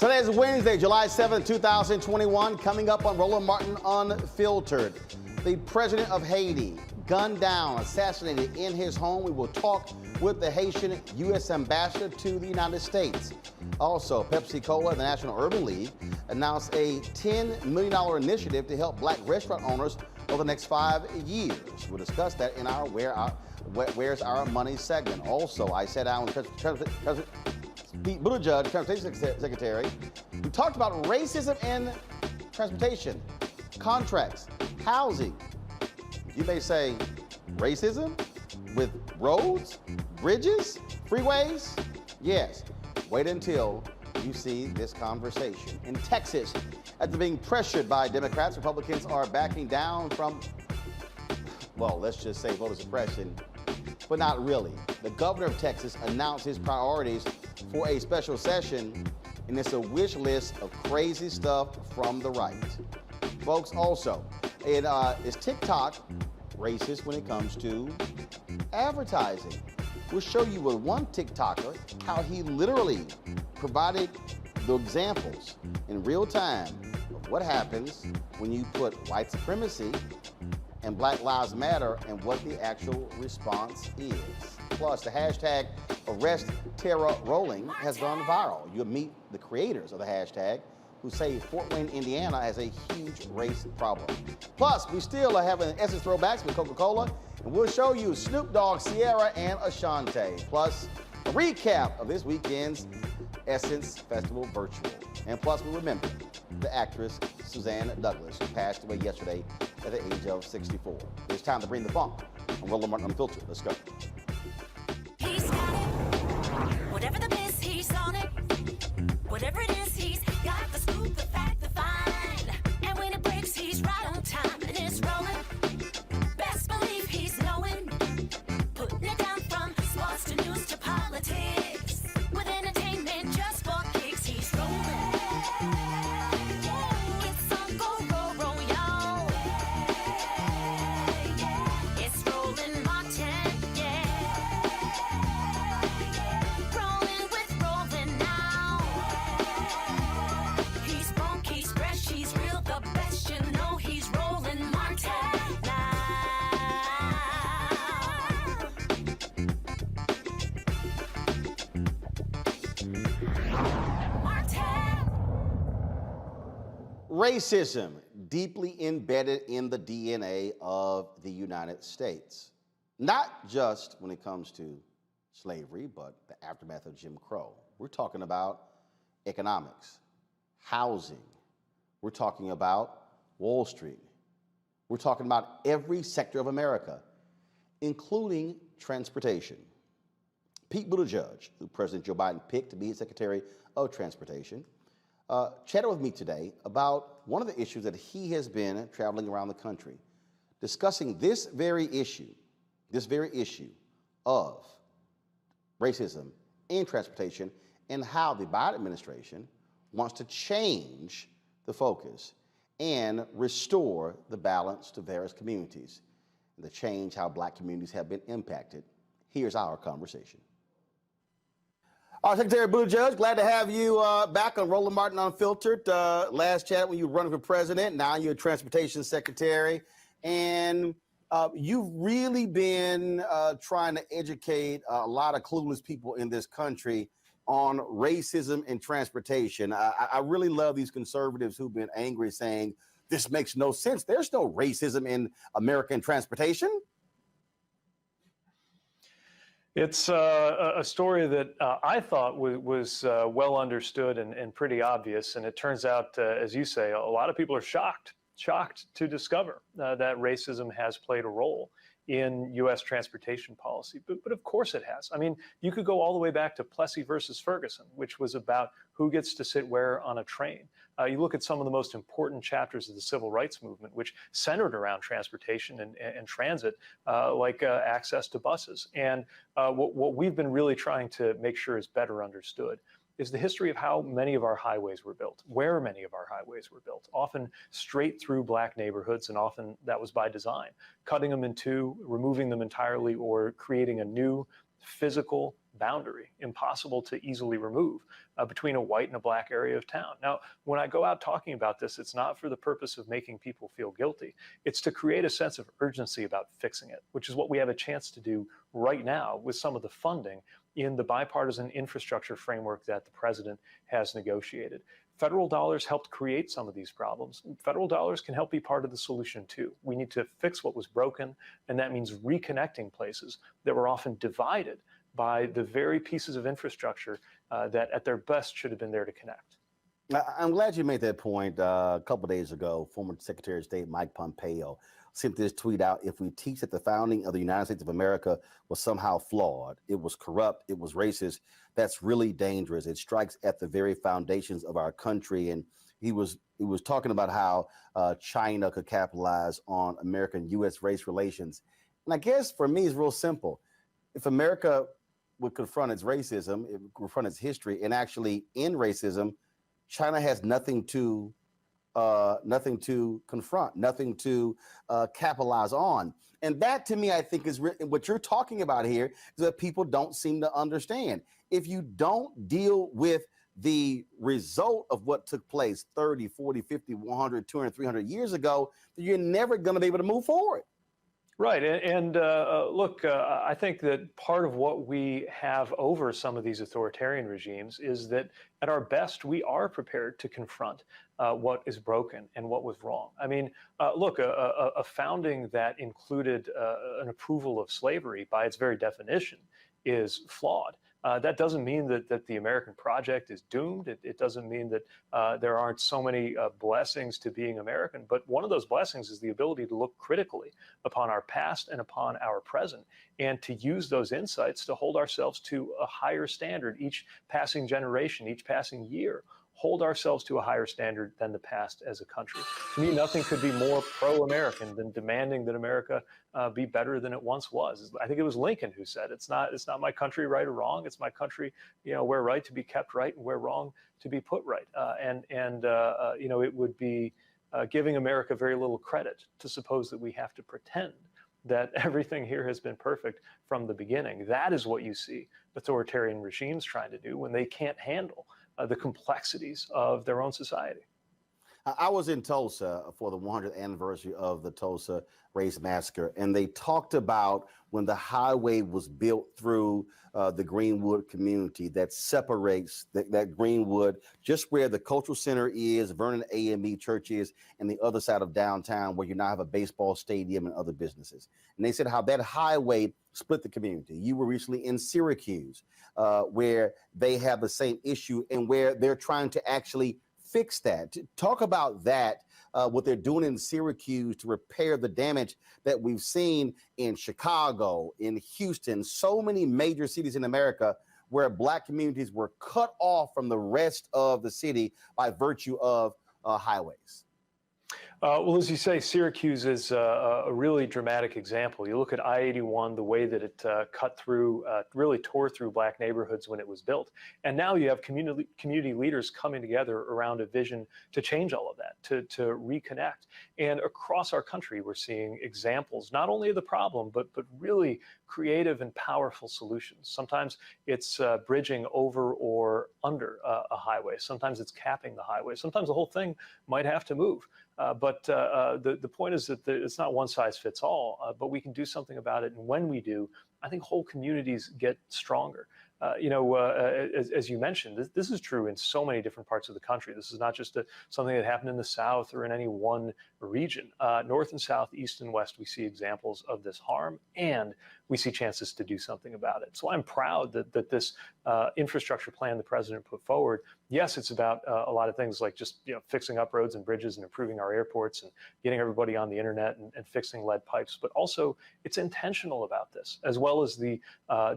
Today is Wednesday, July 7th, 2021. Coming up on Roland Martin Unfiltered. The president of Haiti, gunned down, assassinated in his home. We will talk with the Haitian U.S. ambassador to the United States. Also, Pepsi Cola, the National Urban League, announced a $10 million initiative to help black restaurant owners over the next 5 years. We'll discuss that in our Where's Our Money segment. Also, I sat down with Pete Buttigieg, Transportation Secretary, who talked about racism in transportation, contracts, housing. You may say, racism with roads, bridges, freeways? Yes. Wait until you see this conversation. In Texas, after being pressured by Democrats, Republicans are backing down from, well, let's just say voter suppression, but not really. The governor of Texas announced his priorities for a special session, and it's a wish list of crazy stuff from the right. Folks, also, is TikTok racist when it comes to advertising? We'll show you with one TikToker how he literally provided the examples in real time of what happens when you put white supremacy and Black Lives Matter and what the actual response is. Plus, the hashtag #ArrestTerrorRolling has gone viral. You'll meet the creators of the hashtag who say Fort Wayne, Indiana has a huge race problem. Plus, we still are having Essence throwbacks with Coca-Cola, and we'll show you Snoop Dogg, Sierra, and Ashanti. Plus, a recap of this weekend's Essence Festival Virtual. And plus, we remember the actress Suzzanne Douglas, who passed away yesterday at the age of 64. It's time to bring the funk on Roland Martin Unfiltered. Let's go. He's got it. Whatever the miss, he's on it. Whatever it is, he's got the scoop, the fact, the find. And when it breaks, he's right on time and it's rolling. Best believe he's knowing. Putting it down from sports to news to politics. With entertainment just for kicks, he's rolling. It's on go, roll, y'all. It's Roland Martin, yeah. Rolling with Roland now. He's funk, he's fresh, he's real, the best, you know he's Roland Martin now. Racism, deeply embedded in the DNA of the United States. Not just when it comes to slavery, but the aftermath of Jim Crow. We're talking about economics, housing. We're talking about Wall Street. We're talking about every sector of America, including transportation. Pete Buttigieg, who President Joe Biden picked to be his Secretary of Transportation, chatted with me today about one of the issues that he has been traveling around the country, discussing this very issue of racism in transportation and how the Biden administration wants to change the focus and restore the balance to various communities, and to change how black communities have been impacted. Here's our conversation. Secretary Buttigieg, glad to have you back on Roland Martin Unfiltered. Last chat when you were running for president, now you're Transportation Secretary. And you've really been trying to educate a lot of clueless people in this country on racism in transportation. I really love these conservatives who've been angry saying, this makes no sense. There's no racism in American transportation. It's a story that I thought was well understood and pretty obvious. And it turns out, as you say, a lot of people are shocked to discover that racism has played a role in U.S. transportation policy. But of course it has. I mean, you could go all the way back to Plessy versus Ferguson, which was about who gets to sit where on a train. You look at some of the most important chapters of the civil rights movement, which centered around transportation and transit, like access to buses. And what we've been really trying to make sure is better understood is the history of how many of our highways were built, where many of our highways were built, often straight through black neighborhoods, and often that was by design, cutting them in two, removing them entirely, or creating a new physical boundary, impossible to easily remove between a white and a black area of town. Now, when I go out talking about this, it's not for the purpose of making people feel guilty. It's to create a sense of urgency about fixing it, which is what we have a chance to do right now with some of the funding in the bipartisan infrastructure framework that the president has negotiated. Federal dollars helped create some of these problems. Federal dollars can help be part of the solution too. We need to fix what was broken, and that means reconnecting places that were often divided by the very pieces of infrastructure that at their best should have been there to connect. I'm glad you made that point. A couple of days ago, former Secretary of State Mike Pompeo sent this tweet out: if we teach that the founding of the United States of America was somehow flawed, it was corrupt, it was racist, that's really dangerous. It strikes at the very foundations of our country. And he was talking about how China could capitalize on American-U.S. race relations. And I guess for me, it's real simple. If America would confront its racism, it would confront its history, and actually end racism, China has nothing to confront, nothing to capitalize on. And that, to me, I think is what you're talking about here, is that people don't seem to understand. If you don't deal with the result of what took place 30, 40, 50, 100, 200, 300 years ago, you're never going to be able to move forward. Right. And look, I think that part of what we have over some of these authoritarian regimes is that at our best, we are prepared to confront what is broken and what was wrong. I mean, look, a founding that included an approval of slavery by its very definition is flawed. That doesn't mean that the American project is doomed. It doesn't mean that there aren't so many blessings to being American. But one of those blessings is the ability to look critically upon our past and upon our present, and to use those insights to hold ourselves to a higher standard each passing generation, each passing year. Hold ourselves to a higher standard than the past as a country. To me, nothing could be more pro-American than demanding that America be better than it once was. I think it was Lincoln who said, "It's not my country, right or wrong. It's my country, where right to be kept right and where wrong to be put right." It would be giving America very little credit to suppose that we have to pretend that everything here has been perfect from the beginning. That is what you see authoritarian regimes trying to do when they can't handle the complexities of their own society. I was in Tulsa for the 100th anniversary of the Tulsa race massacre, and they talked about when the highway was built through the Greenwood community that separates that Greenwood, just where the cultural center is, Vernon AME Church is, and the other side of downtown where you now have a baseball stadium and other businesses. And they said how that highway split the community. You were recently in Syracuse, where they have the same issue and where they're trying to actually fix that. Talk about that, what they're doing in Syracuse to repair the damage that we've seen in Chicago, in Houston, so many major cities in America where Black communities were cut off from the rest of the city by virtue of highways. Well, as you say, Syracuse is a really dramatic example. You look at I-81, the way that it cut through, really tore through Black neighborhoods when it was built. And now you have community leaders coming together around a vision to change all of that, to reconnect. And across our country, we're seeing examples, not only of the problem, but really creative and powerful solutions. Sometimes it's bridging over or under a highway. Sometimes it's capping the highway. Sometimes the whole thing might have to move. But the point is that it's not one size fits all, but we can do something about it. And when we do, I think whole communities get stronger. As you mentioned, this is true in so many different parts of the country. This is not just something that happened in the South or in any one region. North and South, East and West, we see examples of this harm, and we see chances to do something about it. So I'm proud that this infrastructure plan the president put forward, yes, it's about a lot of things like just fixing up roads and bridges and improving our airports and getting everybody on the internet and fixing lead pipes, but also it's intentional about this, as well as the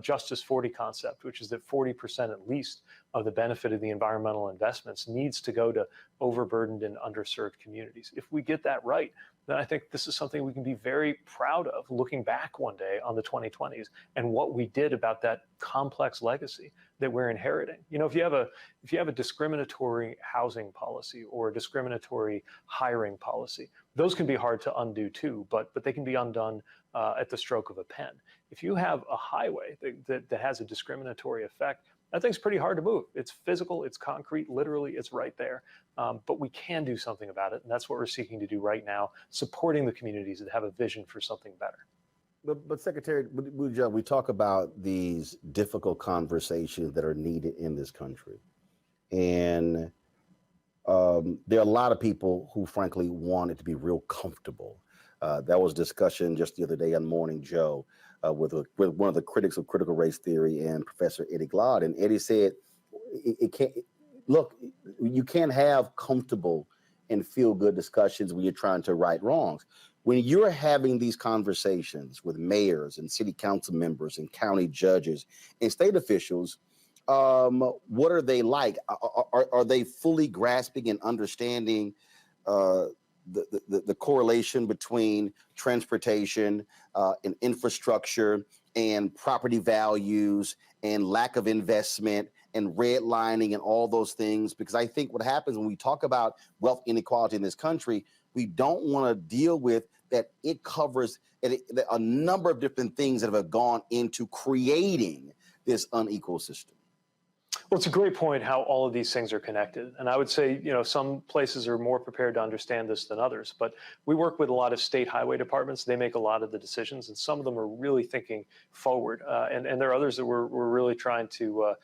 Justice 40 concept, which is that 40% at least of the benefit of the environmental investments needs to go to overburdened and underserved communities. If we get that right, then I think this is something we can be very proud of looking back one day on the 2020s and what we did about that complex legacy that we're inheriting. If you have a discriminatory housing policy or a discriminatory hiring policy, those can be hard to undo too, but they can be undone at the stroke of a pen. If you have a highway that has a discriminatory effect, that thing's pretty hard to move. It's physical, it's concrete, literally, it's right there. But we can do something about it, and that's what we're seeking to do right now, supporting the communities that have a vision for something better. But Secretary Buttigieg, we talk about these difficult conversations that are needed in this country. And there are a lot of people who, frankly, want it to be real comfortable. That was discussion just the other day on Morning Joe with one of the critics of critical race theory and Professor Eddie Glaude. And Eddie said, look, you can't have comfortable and feel good discussions when you're trying to right wrongs. When you're having these conversations with mayors and city council members and county judges and state officials, what are they like? Are they fully grasping and understanding the correlation between transportation and infrastructure and property values and lack of investment and redlining and all those things? Because I think what happens when we talk about wealth inequality in this country, we don't want to deal with that. It covers a number of different things that have gone into creating this unequal system. Well, it's a great point how all of these things are connected. And I would say, some places are more prepared to understand this than others. But we work with a lot of state highway departments. They make a lot of the decisions, and some of them are really thinking forward. And there are others that we're really trying to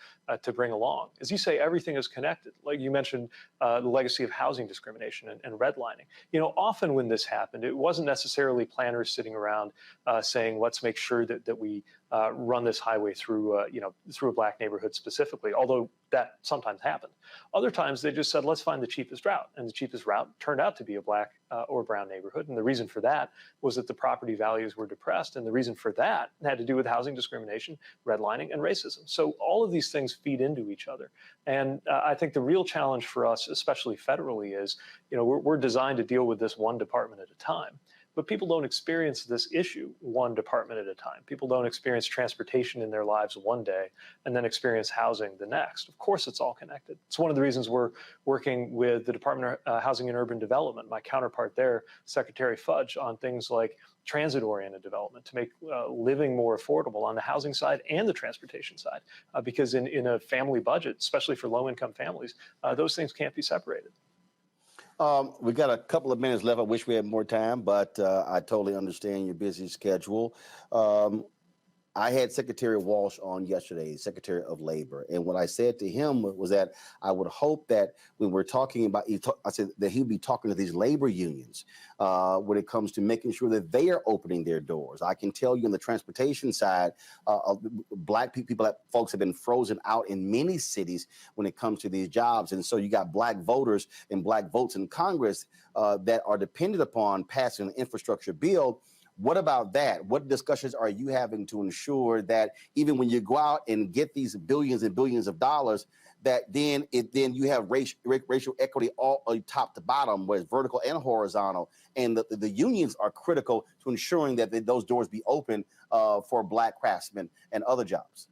bring along. As you say, everything is connected. Like you mentioned, the legacy of housing discrimination and redlining. Often when this happened, it wasn't necessarily planners sitting around saying, let's make sure that we run this highway through through a black neighborhood specifically, although that sometimes happened. Other times they just said, let's find the cheapest route. And the cheapest route turned out to be a black or brown neighborhood. And the reason for that was that the property values were depressed. And the reason for that had to do with housing discrimination, redlining, and racism. So all of these things feed into each other. And I think the real challenge for us, especially federally, is, we're designed to deal with this one department at a time. But people don't experience this issue one department at a time. People don't experience transportation in their lives one day and then experience housing the next. Of course, it's all connected. It's one of the reasons we're working with the Department of Housing and Urban Development, my counterpart there, Secretary Fudge, on things like transit-oriented development to make living more affordable on the housing side and the transportation side. Because in a family budget, especially for low-income families, those things can't be separated. We got a couple of minutes left. I wish we had more time, but I totally understand your busy schedule. I had Secretary Walsh on yesterday, Secretary of Labor, and what I said to him was that I would hope that when we're talking about, I said that he'd be talking to these labor unions when it comes to making sure that they are opening their doors. I can tell you on the transportation side, black people, folks have been frozen out in many cities when it comes to these jobs, and so you got black voters and black votes in Congress that are dependent upon passing an infrastructure bill. What about that? What discussions are you having to ensure that even when you go out and get these billions and billions of dollars, that then you have racial equity all top to bottom, where it's vertical and horizontal, and the unions are critical to ensuring that those doors be open for black craftsmen and other jobs?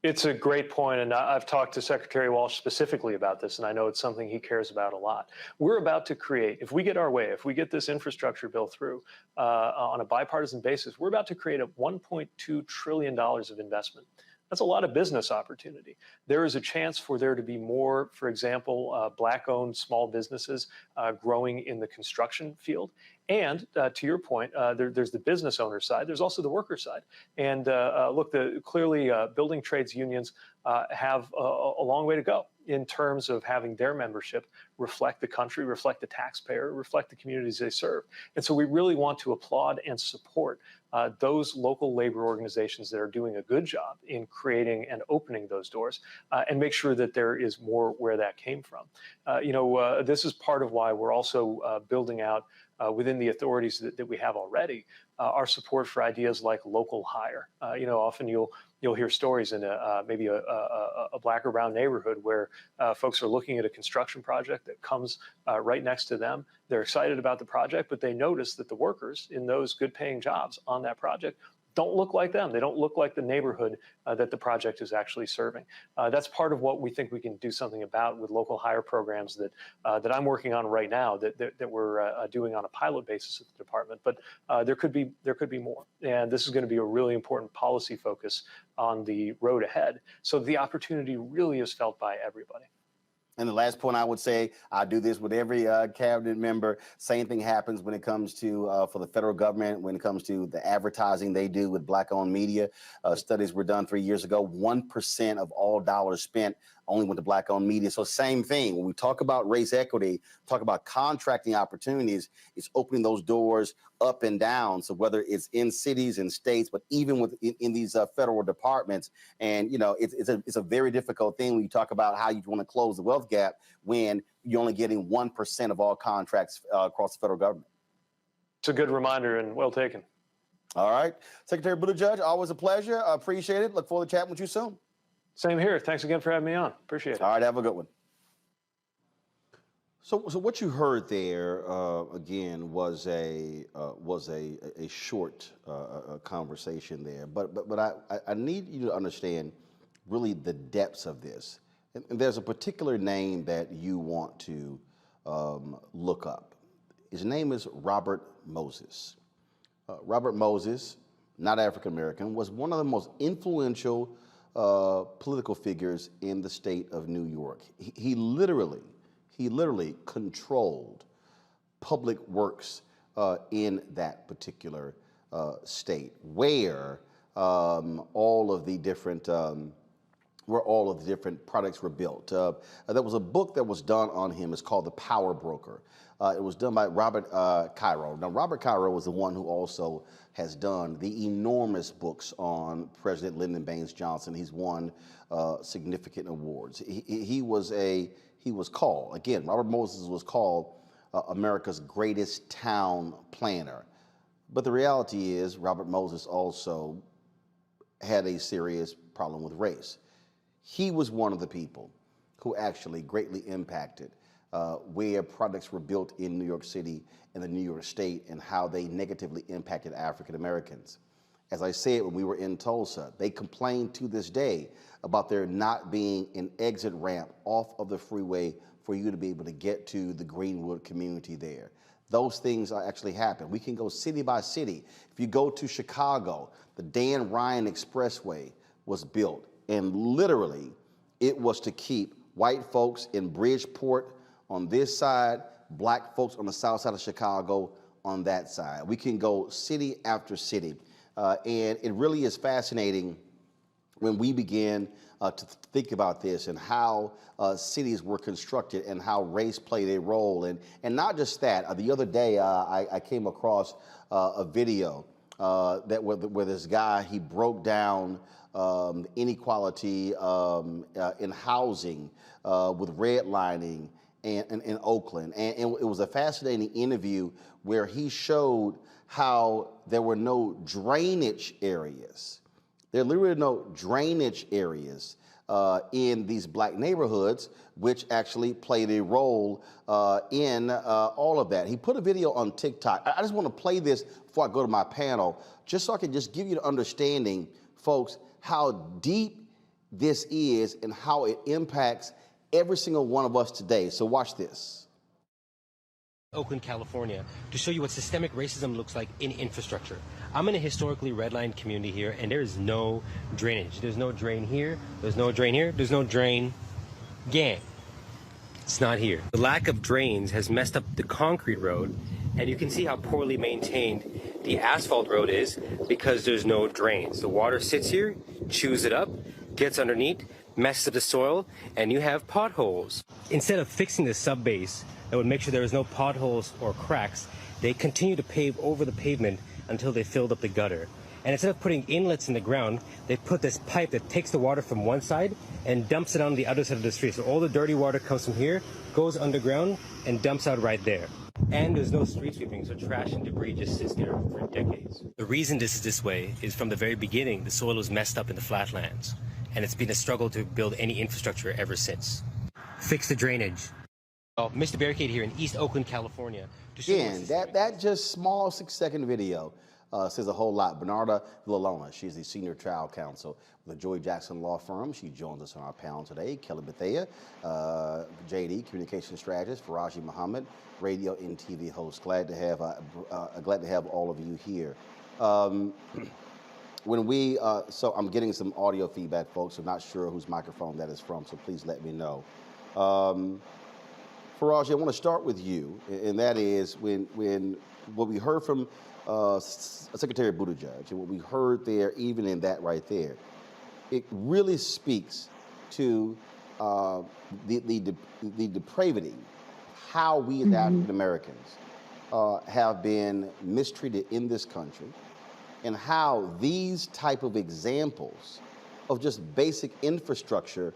It's a great point, and I've talked to Secretary Walsh specifically about this, and I know it's something he cares about a lot. We're about to create, if we get our way, if we get this infrastructure bill through on a bipartisan basis, we're about to create a $1.2 trillion of investment. That's a lot of business opportunity. There is a chance for there to be more, for example, black-owned small businesses growing in the construction field. And to your point, there's the business owner side. There's also the worker side. And look, clearly building trades unions have a long way to go in terms of having their membership reflect the country, reflect the taxpayer, reflect the communities they serve. And so we really want to applaud and support those local labor organizations that are doing a good job in creating and opening those doors and make sure that there is more where that came from. This is part of why we're also building out within the authorities that we have already, our support for ideas like local hire. Often you'll hear stories in maybe a black or brown neighborhood where folks are looking at a construction project that comes right next to them. They're excited about the project, but they notice that the workers in those good paying jobs on that project don't look like them. They don't look like the neighborhood that the project is actually serving. That's part of what we think we can do something about with local hire programs that I'm working on right now that we're doing on a pilot basis at the department. But there could be more, and this is going to be a really important policy focus on the road ahead. So the opportunity really is felt by everybody. And the last point I would say, I do this with every cabinet member. Same thing happens when it comes to for the federal government, when it comes to the advertising they do with Black-owned media. Studies were done 3 years ago. 1% of all dollars spent only went to Black-owned media. So same thing. When we talk about race equity, talk about contracting opportunities, it's opening those doors up and down. So whether it's in cities and states, but even in these federal departments, and it's a very difficult thing when you talk about how you want to close the wealth gap when you're only getting 1% of all contracts across the federal government. It's a good reminder and well taken. All right, Secretary Buttigieg, always a pleasure. I appreciate it. Look forward to chatting with you soon. Same here. Thanks again for having me on. Appreciate it. All right, have a good one. So what you heard there again was a short conversation there, but I need you to understand really the depths of this. And there's a particular name that you want to look up. His name is Robert Moses. Robert Moses, not African American, was one of the most influential political figures in the state of New York. He literally controlled public works in that particular state, where all of the different products were built. There was a book that was done on him. It's called The Power Broker. It was done by Robert Cairo. Now, Robert Cairo was the one who also has done the enormous books on President Lyndon Baines Johnson. He's won significant awards. He was called, again, Robert Moses was called America's greatest town planner. But the reality is Robert Moses also had a serious problem with race. He was one of the people who actually greatly impacted where products were built in New York City and the New York State and how they negatively impacted African Americans. As I said, when we were in Tulsa, they complain to this day about there not being an exit ramp off of the freeway for you to be able to get to the Greenwood community there. Those things actually happen. We can go city by city. If you go to Chicago, the Dan Ryan Expressway was built, and literally it was to keep white folks in Bridgeport on this side, black folks on the south side of Chicago on that side. We can go city after city. And it really is fascinating when we begin to think about this and how cities were constructed and how race played a role. And not just that, the other day I came across a video where this guy, he broke down inequality in housing with redlining in Oakland. And it was a fascinating interview where he showed how there were no drainage areas. There literally were no drainage areas in these black neighborhoods, which actually played a role in all of that. He put a video on TikTok. I just want to play this before I go to my panel, just so I can just give you the understanding, folks, how deep this is and how it impacts every single one of us today. So watch this. Oakland, California, to show you what systemic racism looks like in infrastructure. I'm in a historically redlined community here, and there is no drainage. There's no drain here, there's no drain here, there's no drain. Gang, it's not here. The lack of drains has messed up the concrete road, and you can see how poorly maintained the asphalt road is because there's no drains. The water sits here, chews it up, gets underneath, messes up the soil, and you have potholes. Instead of fixing the subbase that would make sure there was no potholes or cracks, they continue to pave over the pavement until they filled up the gutter. And instead of putting inlets in the ground, they put this pipe that takes the water from one side and dumps it on the other side of the street. So all the dirty water comes from here, goes underground, and dumps out right there. And there's no street sweeping, so trash and debris just sits there for decades. The reason this is this way is from the very beginning, the soil was messed up in the flatlands. And it's been a struggle to build any infrastructure ever since. Fix the drainage. Mr. Barricade here in East Oakland, California. Again, that just small 6-second video says a whole lot. Bernarda Villalona, she's the senior trial counsel with the Joy Jackson Law Firm. She joins us on our panel today. Kelly Bethea, JD, communication strategist. Faraji Muhammad, radio and TV host. Glad to have all of you here. So I'm getting some audio feedback, folks. I'm not sure whose microphone that is from, so please let me know. Faraji, I want to start with you, and that is when what we heard from Secretary Buttigieg and what we heard there, even in that right there, it really speaks to the depravity, how we as African Americans have been mistreated in this country, and how these type of examples of just basic infrastructure,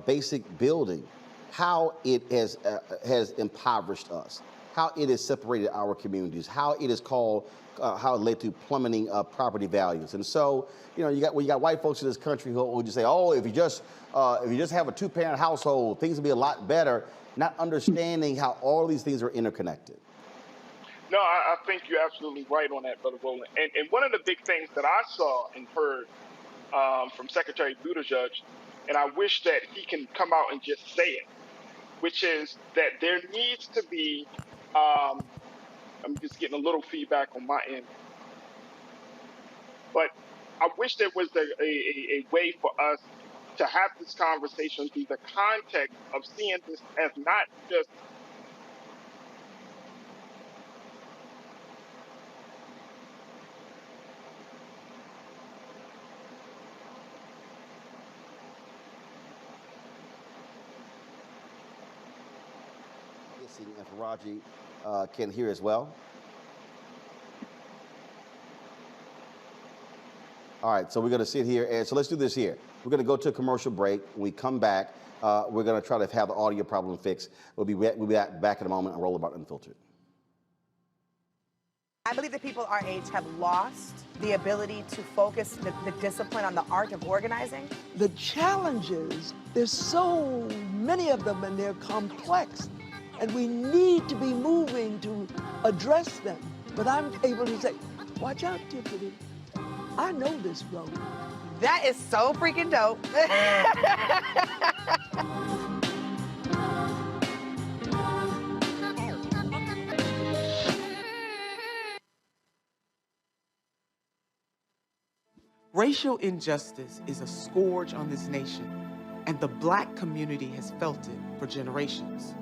basic building, how it has impoverished us, how it has separated our communities, how it is how it led to plummeting property values. And so, you got white folks in this country who would just say, oh, if you just have a two-parent household, things will be a lot better, not understanding how all these things are interconnected. No, I think you're absolutely right on that, Brother Roland. And one of the big things that I saw and heard from Secretary Buttigieg, and I wish that he can come out and just say it, which is that there needs to be, I'm just getting a little feedback on my end, but I wish there was a way for us to have this conversation through the context of seeing this as not just and Faraji can hear as well. All right, so we're going to sit here, and so let's do this here. We're going to go to a commercial break. When we come back, we're going to try to have the audio problem fixed. We'll be back in a moment on Roland Martin Unfiltered. I believe that people our age have lost the ability to focus the discipline on the art of organizing. The challenges, there's so many of them, and they're complex. And we need to be moving to address them. But I'm able to say, watch out, Tiffany. I know this road. That is so freaking dope. Racial injustice is a scourge on this nation, and the Black community has felt it for generations.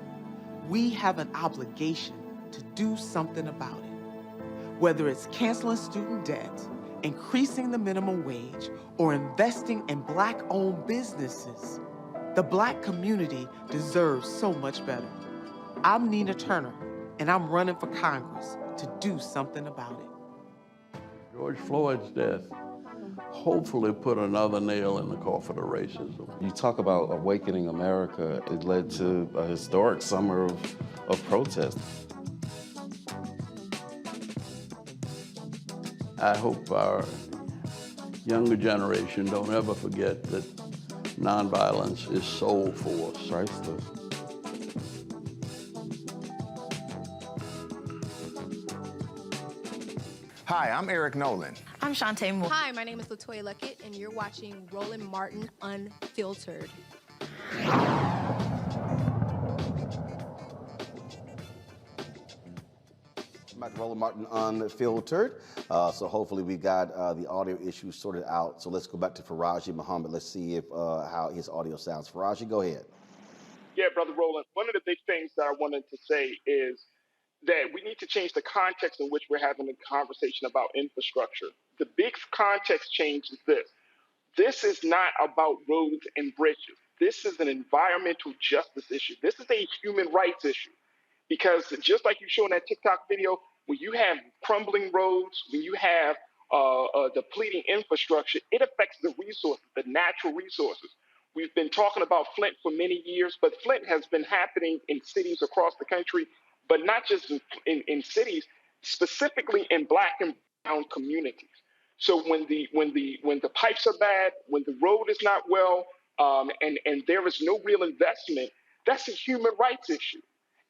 We have an obligation to do something about it. Whether it's canceling student debt, increasing the minimum wage, or investing in Black-owned businesses, the Black community deserves so much better. I'm Nina Turner, and I'm running for Congress to do something about it. George Floyd's death hopefully put another nail in the coffin of racism. You talk about awakening America. It led to a historic summer of protest. I hope our younger generation don't ever forget that nonviolence is soul force. Priceless. Hi, I'm Eric Nolan. I'm Shantae Moore. Hi, my name is LaToya Luckett, and you're watching Roland Martin Unfiltered. Back to Roland Martin Unfiltered. So hopefully we got the audio issues sorted out. So let's go back to Faraji Muhammad. Let's see if how his audio sounds. Faraji, go ahead. Yeah, Brother Roland, one of the big things that I wanted to say is that we need to change the context in which we're having a conversation about infrastructure. The big context change is this. This is not about roads and bridges. This is an environmental justice issue. This is a human rights issue. Because just like you showed in that TikTok video, when you have crumbling roads, when you have depleting infrastructure, it affects the resources, the natural resources. We've been talking about Flint for many years, but Flint has been happening in cities across the country, but not just in cities, specifically in Black and brown communities. So when the pipes are bad, when the road is not well, and there is no real investment, that's a human rights issue.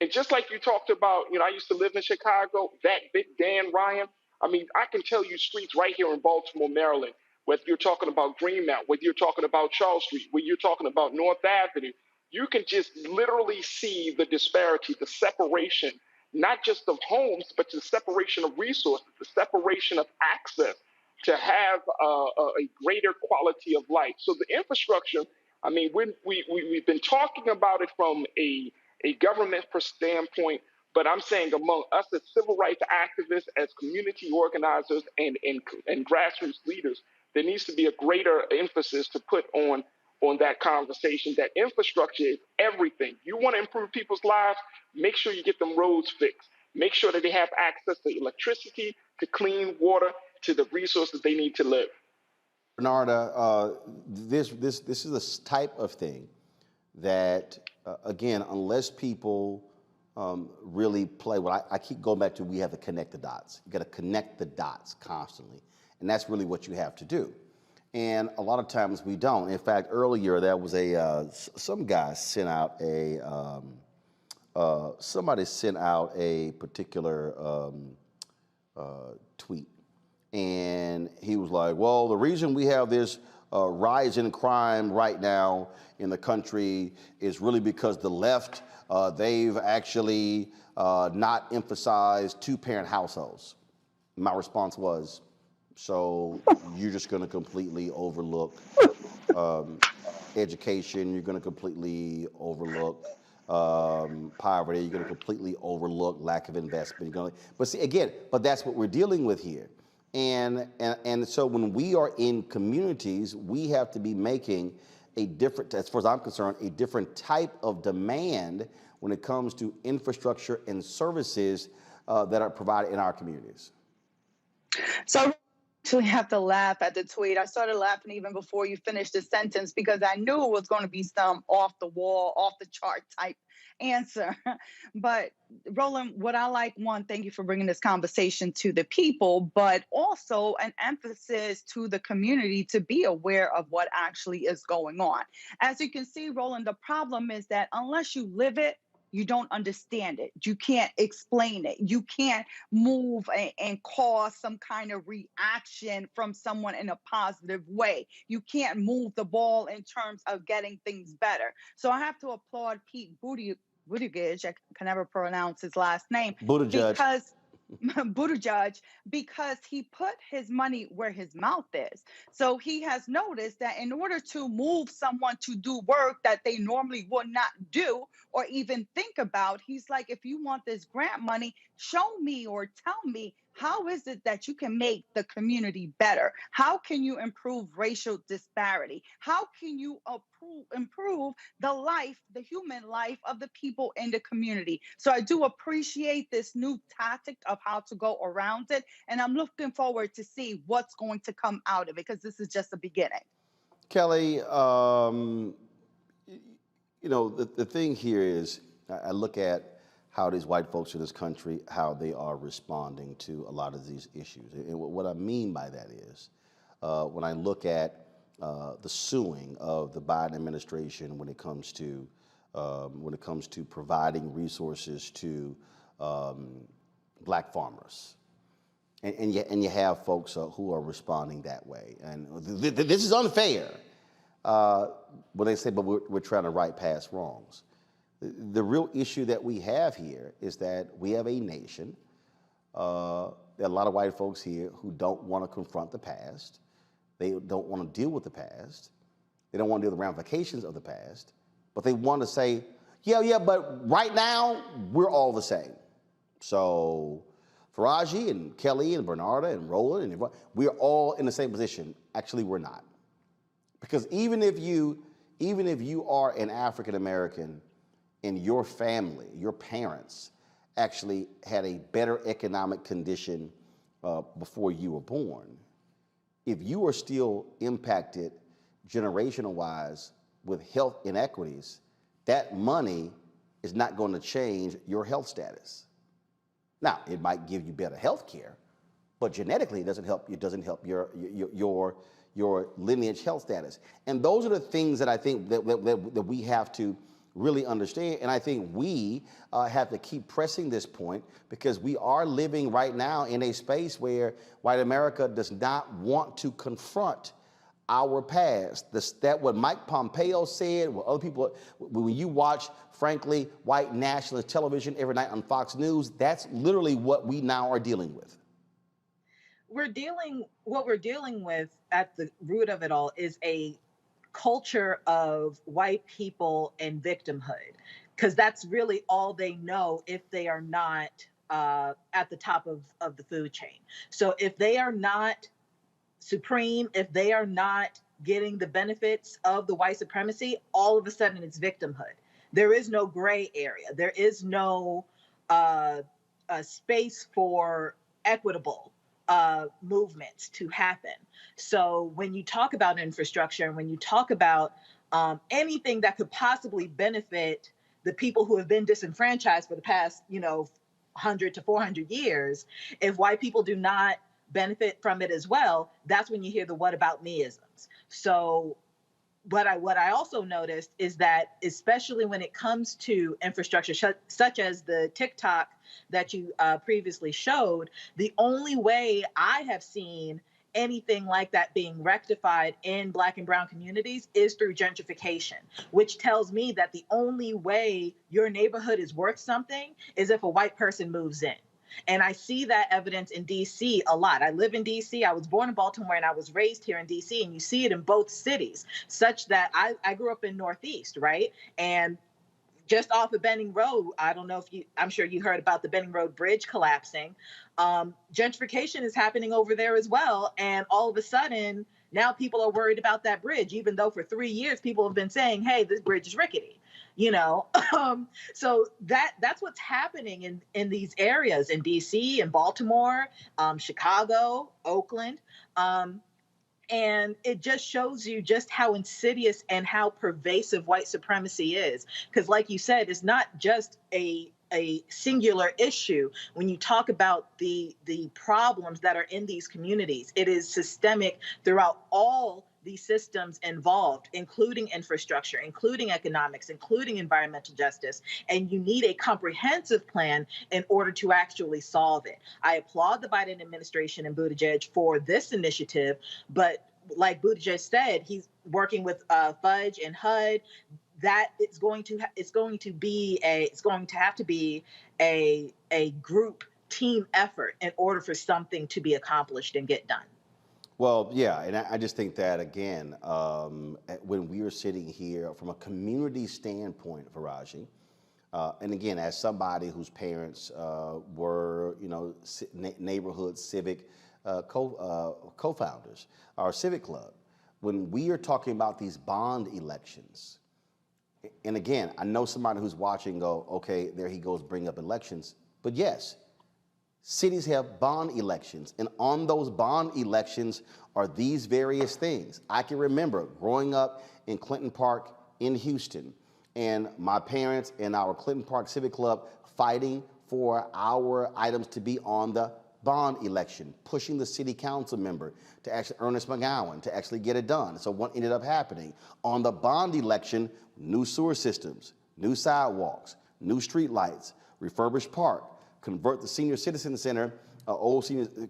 And just like you talked about, I used to live in Chicago, that big Dan Ryan, I mean, I can tell you streets right here in Baltimore, Maryland, whether you're talking about Greenmount, whether you're talking about Charles Street, whether you're talking about North Avenue, you can just literally see the disparity, the separation, not just of homes, but the separation of resources, the separation of access to have a greater quality of life. So the infrastructure, I mean, we've been talking about it from a government standpoint, but I'm saying among us as civil rights activists, as community organizers, and grassroots leaders, there needs to be a greater emphasis to put on that conversation, that infrastructure is everything. You want to improve people's lives, make sure you get them roads fixed. Make sure that they have access to electricity, to clean water, to the resources they need to live. Bernarda, this is the type of thing that, again, unless people really play, I keep going back to, we have to connect the dots. You got to connect the dots constantly. And that's really what you have to do. And a lot of times we don't. In fact, earlier there was some guy sent out somebody sent out a particular tweet. And he was like, well, the reason we have this rise in crime right now in the country is really because the left, they've actually not emphasized two-parent households. My response was, so you're just going to completely overlook education, you're going to completely overlook poverty, you're going to completely overlook lack of investment. But see, again, but that's what we're dealing with here. And so when we are in communities, we have to be making a different, as far as I'm concerned, a different type of demand when it comes to infrastructure and services that are provided in our communities. So I actually have to laugh at the tweet. I started laughing even before you finished the sentence because I knew it was going to be some off the wall, off the chart type answer. But Roland, what I like, one, thank you for bringing this conversation to the people, but also an emphasis to the community to be aware of what actually is going on. As you can see, Roland, the problem is that unless you live it, you don't understand it. You can't explain it. You can't move and cause some kind of reaction from someone in a positive way. You can't move the ball in terms of getting things better. So I have to applaud Pete Buttigieg, I can never pronounce his last name. Buttigieg, because he put his money where his mouth is. So he has noticed that in order to move someone to do work that they normally would not do or even think about, he's like, if you want this grant money, show me or tell me, how is it that you can make the community better? How can you improve racial disparity? How can you improve the human life of the people in the community? So I do appreciate this new tactic of how to go around it. And I'm looking forward to see what's going to come out of it, because this is just the beginning. Kelly, the thing here is, I look at how these white folks in this country, how they are responding to a lot of these issues. And what I mean by that is, when I look at the suing of the Biden administration when it comes to providing resources to black farmers, and you have folks who are responding that way, and this is unfair. When they say, but we're trying to right past wrongs. The real issue that we have here is that we have a nation, there are a lot of white folks here who don't want to confront the past. They don't want to deal with the past. They don't want to deal with the ramifications of the past. But they want to say, yeah, but right now, we're all the same. So Faraji and Kelly and Bernarda and Roland, and we're all in the same position. Actually, we're not. Because even if you are an African American, and your family, your parents, actually had a better economic condition before you were born, if you are still impacted generational-wise with health inequities, that money is not going to change your health status. Now, it might give you better health care, but genetically it doesn't help your lineage health status. And those are the things that I think that we have to really understand. And I think we have to keep pressing this point because we are living right now in a space where white America does not want to confront our past. That what Mike Pompeo said, what other people, when you watch, frankly, white nationalist television every night on Fox News, that's literally what we now are dealing with. What we're dealing with at the root of it all is a culture of white people and victimhood, because that's really all they know if they are not at the top of the food chain. So if they are not supreme, if they are not getting the benefits of the white supremacy, all of a sudden it's victimhood. There is no gray area. There is no space for equitable movements to happen. So when you talk about infrastructure and when you talk about anything that could possibly benefit the people who have been disenfranchised for the past, 100 to 400 years, if white people do not benefit from it as well, that's when you hear the what about me-isms. So what I also noticed is that, especially when it comes to infrastructure, such as the TikTok that you previously showed, the only way I have seen anything like that being rectified in Black and brown communities is through gentrification, which tells me that the only way your neighborhood is worth something is if a white person moves in. And I see that evidence in DC a lot. I live in DC. I was born in Baltimore and I was raised here in DC, and you see it in both cities, such that I grew up in Northeast, right? And just off of Benning Road, I don't know if I'm sure you heard about the Benning Road Bridge collapsing. Gentrification is happening over there as well. And all of a sudden, now people are worried about that bridge, even though for 3 years people have been saying, hey, this bridge is rickety. So that's what's happening in these areas in DC and Baltimore, Chicago, Oakland. And it just shows you just how insidious and how pervasive white supremacy is. Because like you said, it's not just a singular issue. When you talk about the problems that are in these communities, it is systemic throughout all these systems involved, including infrastructure, including economics, including environmental justice. And you need a comprehensive plan in order to actually solve it. I applaud the Biden administration and Buttigieg for this initiative, but like Buttigieg said, he's working with Fudge and HUD. That it's going to have to be a group team effort in order for something to be accomplished and get done. Well, yeah, and I just think that, again, when we are sitting here from a community standpoint, Faraji, and again, as somebody whose parents were, neighborhood civic co-founders, our civic club, when we are talking about these bond elections, and again, I know somebody who's watching go, okay, there he goes, bring up elections, but yes, cities have bond elections, and on those bond elections are these various things. I can remember growing up in Clinton Park in Houston, and my parents and our Clinton Park Civic Club fighting for our items to be on the bond election, pushing the city council member to actually, Ernest McGowan, to actually get it done. So what ended up happening? On the bond election, new sewer systems, new sidewalks, new street lights, refurbished park, convert the senior citizen center,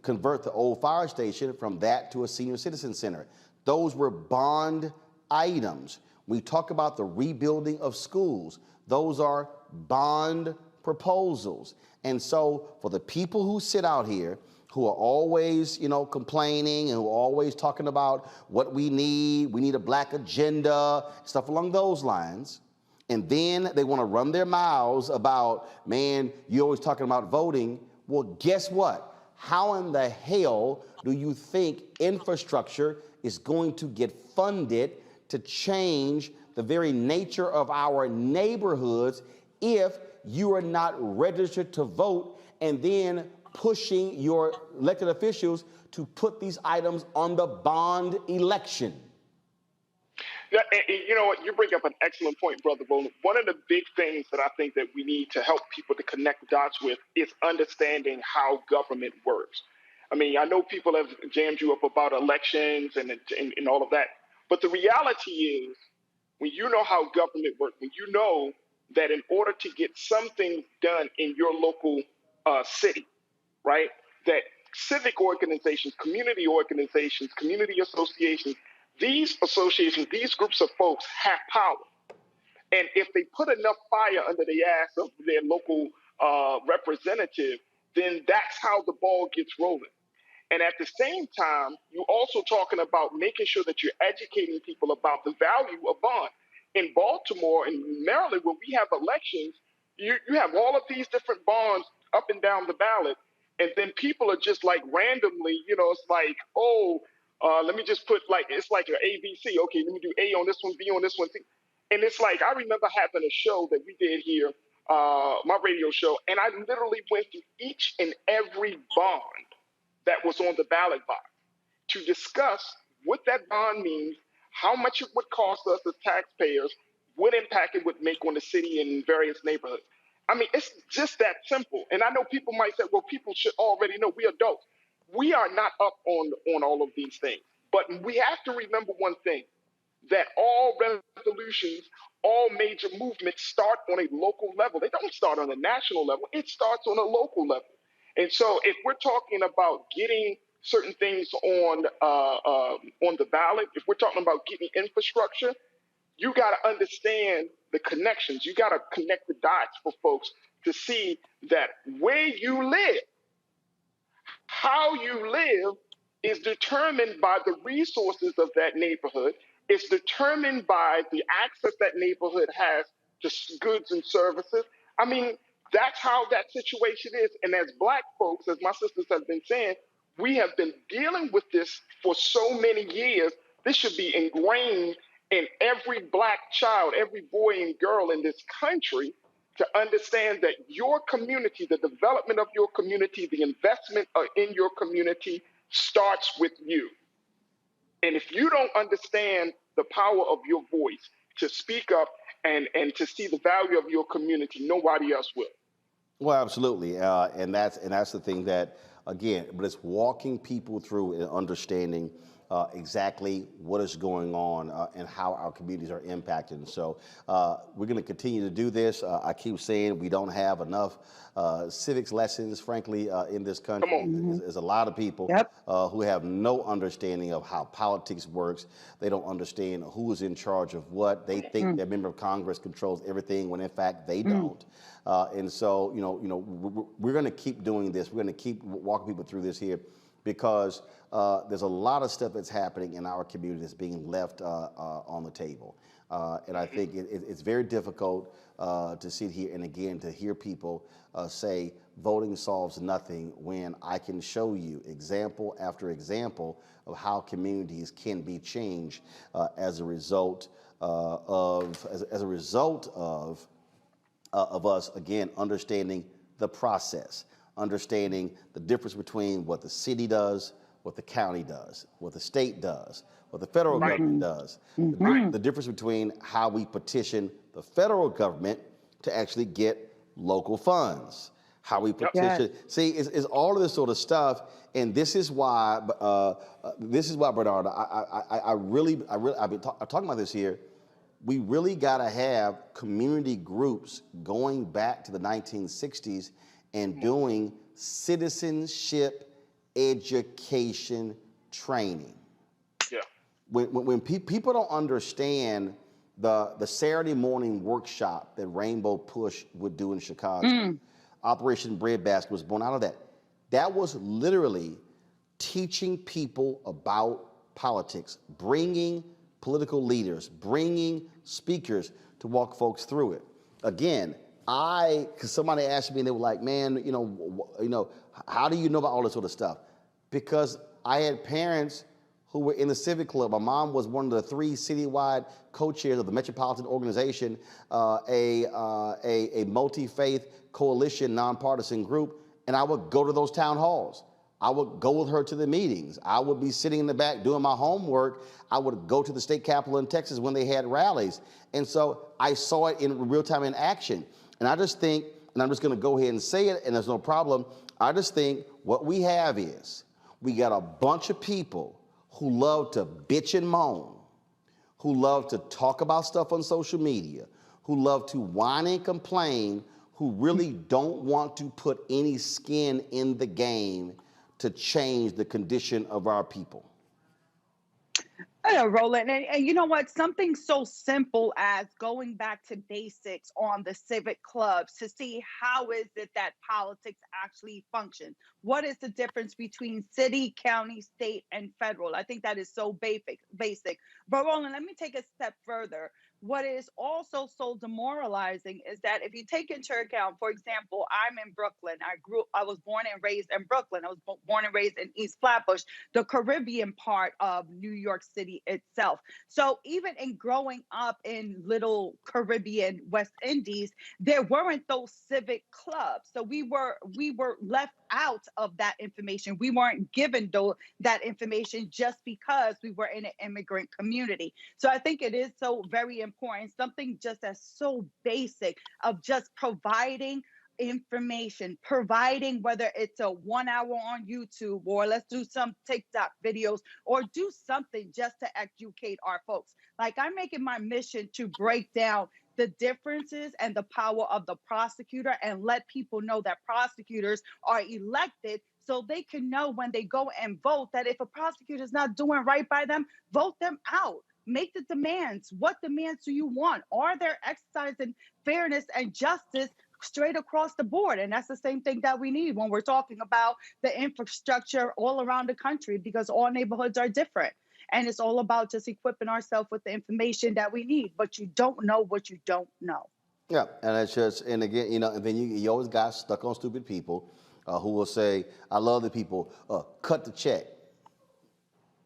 convert the old fire station from that to a senior citizen center. Those were bond items. We talk about the rebuilding of schools. Those are bond proposals. And so for the people who sit out here, who are always, complaining and who are always talking about what we need a black agenda, stuff along those lines, and then they want to run their mouths about, man, you're always talking about voting. Well, guess what? How in the hell do you think infrastructure is going to get funded to change the very nature of our neighborhoods if you are not registered to vote and then pushing your elected officials to put these items on the bond election? Yeah, and you know what? You bring up an excellent point, Brother Roland. One of the big things that I think that we need to help people to connect the dots with is understanding how government works. I mean, I know people have jammed you up about elections and all of that, but the reality is when you know how government works, when you know that in order to get something done in your local city, right, that civic organizations, community associations, these groups of folks have power. And if they put enough fire under the ass of their local representative, then that's how the ball gets rolling. And at the same time, you're also talking about making sure that you're educating people about the value of bond. In Baltimore and Maryland, where we have elections, you have all of these different bonds up and down the ballot. And then people are just like randomly, it's like, let me just put it's like an ABC. Okay, let me do A on this one, B on this one. And it's like, I remember having a show that we did here, my radio show, and I literally went through each and every bond that was on the ballot box to discuss what that bond means, how much it would cost us as taxpayers, what impact it would make on the city and various neighborhoods. I mean, it's just that simple. And I know people might say, well, people should already know. We adults. We are not up on all of these things. But we have to remember one thing, that all revolutions, all major movements start on a local level. They don't start on a national level. It starts on a local level. And so if we're talking about getting certain things on the ballot, if we're talking about getting infrastructure, you got to understand the connections. You got to connect the dots for folks to see that where you live, how you live is determined by the resources of that neighborhood. It's determined by the access that neighborhood has to goods and services. I mean, that's how that situation is. And as Black folks, as my sisters have been saying, we have been dealing with this for so many years. This should be ingrained in every Black child, every boy and girl in this country, to understand that your community, the development of your community, the investment in your community starts with you. And if you don't understand the power of your voice to speak up and to see the value of your community, nobody else will. Well, absolutely, and that's the thing that, again, but it's walking people through and understanding exactly what is going on and how our communities are impacted. And so we're going to continue to do this. I keep saying we don't have enough civics lessons, frankly, in this country. There's a lot of people who have no understanding of how politics works. They don't understand who is in charge of what. They think their member of Congress controls everything when in fact they don't. And so, we're going to keep doing this. We're going to keep walking people through this here, because there's a lot of stuff that's happening in our community that's being left on the table. And I think it's very difficult to sit here and, again, to hear people say voting solves nothing, when I can show you example after example of how communities can be changed as a result of us, again, understanding the process, understanding the difference between what the city does, what the county does, what the state does, what the federal government does, the difference between how we petition the federal government to actually get local funds, how we petition. See, it's all of this sort of stuff, and this is why, Bernard, I've been talking about this here. We really got to have community groups going back to the 1960s and doing citizenship education training. Yeah. When people don't understand the Saturday morning workshop that Rainbow Push would do in Chicago, Operation Breadbasket was born out of that. That was literally teaching people about politics, bringing political leaders, bringing speakers to walk folks through it. Again, because somebody asked me and they were like, man, how do you know about all this sort of stuff? Because I had parents who were in the civic club. My mom was one of the 3 citywide co-chairs of the Metropolitan Organization, a multi-faith coalition, nonpartisan group, and I would go to those town halls. I would go with her to the meetings. I would be sitting in the back doing my homework. I would go to the state capitol in Texas when they had rallies. And so I saw it in real time in action. And I just think, and I'm just going to go ahead and say it, and there's no problem, I just think what we have is we got a bunch of people who love to bitch and moan, who love to talk about stuff on social media, who love to whine and complain, who really don't want to put any skin in the game to change the condition of our people. I know, Roland. And you know what? Something so simple as going back to basics on the civic clubs to see how is it that politics actually function. What is the difference between city, county, state, and federal? I think that is so basic. But Roland, let me take a step further. What is also so demoralizing is that if you take into account, for example, I'm in Brooklyn. I was born and raised in Brooklyn. I was born and raised in East Flatbush, the Caribbean part of New York City itself. So even in growing up in little Caribbean West Indies, there weren't those civic clubs. So we were left out of that information. We weren't given that information just because we were in an immigrant community. So I think it is so very important, something just as so basic of just providing information, providing whether it's a 1 hour on YouTube or let's do some TikTok videos or do something just to educate our folks. Like I'm making my mission to break down the differences and the power of the prosecutor and let people know that prosecutors are elected so they can know when they go and vote that if a prosecutor is not doing right by them, vote them out. Make the demands. What demands do you want? Are there exercising fairness and justice straight across the board? And that's the same thing that we need when we're talking about the infrastructure all around the country, because all neighborhoods are different. And it's all about just equipping ourselves with the information that we need. But you don't know what you don't know. Yeah, and it's just, and again, you know, and then you always got stuck on stupid people who will say, I love the people, cut the check.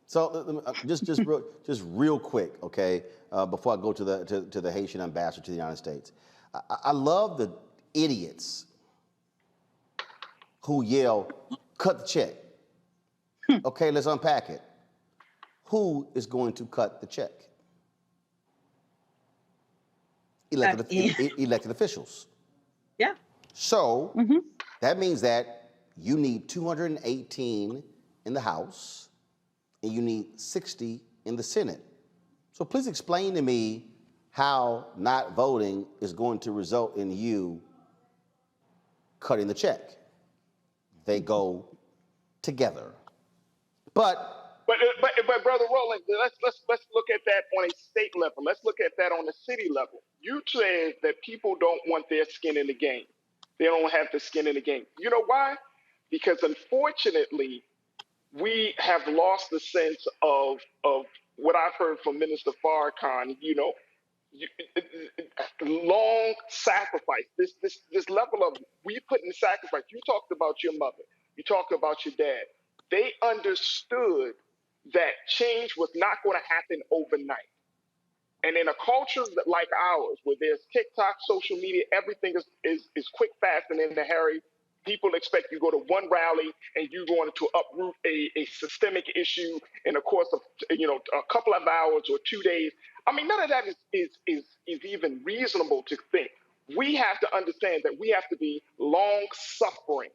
So just real quick, okay, before I go to the Haitian ambassador to the United States. I love the idiots who yell, cut the check. Okay, let's unpack it. Who is going to cut the check? Elected officials. Yeah. So that means that you need 218 in the House and you need 60 in the Senate. So please explain to me how not voting is going to result in you cutting the check. They go together. But Brother Roland, let's look at that on a state level. Let's look at that on a city level. You said that people don't want their skin in the game. They don't have the skin in the game. You know why? Because unfortunately, we have lost the sense of what I've heard from Minister Farrakhan. You know, long sacrifice. This level of we put in sacrifice. You talked about your mother. You talked about your dad. They understood that change was not going to happen overnight. And in a culture like ours, where there's TikTok, social media, everything is quick, fast, and in a hurry, people expect you to go to one rally and you're going to uproot a systemic issue in the course of a couple of hours or 2 days. I mean, none of that is even reasonable to think. We have to understand that we have to be long-suffering.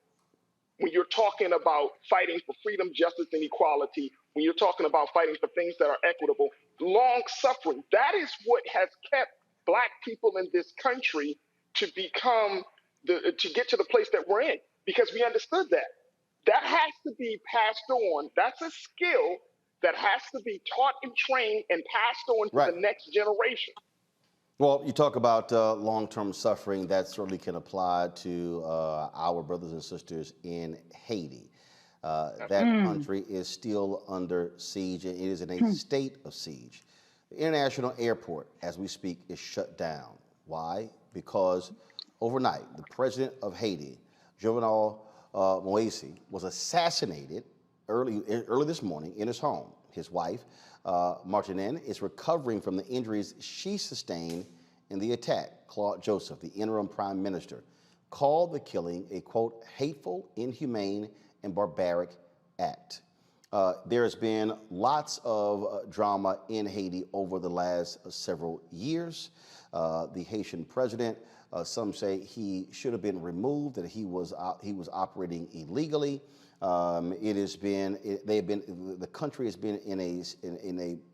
When you're talking about fighting for freedom, justice, and equality, when you're talking about fighting for things that are equitable, long suffering, that is what has kept Black people in this country to get to the place that we're in, because we understood that. That has to be passed on. That's a skill that has to be taught and trained and passed on to the next generation. Well, you talk about long-term suffering. That certainly can apply to our brothers and sisters in Haiti. That country is still under siege, and it is in a state of siege. The international airport, as we speak, is shut down. Why? Because overnight, the president of Haiti, Jovenel Moise, was assassinated early this morning in his home. His wife, Martine, is recovering from the injuries she sustained in the attack. Claude Joseph, the interim prime minister, called the killing a, quote, hateful, inhumane, and barbaric act. There has been lots of drama in Haiti over the last several years. The Haitian president, some say he should have been removed, that he was operating illegally. The country has been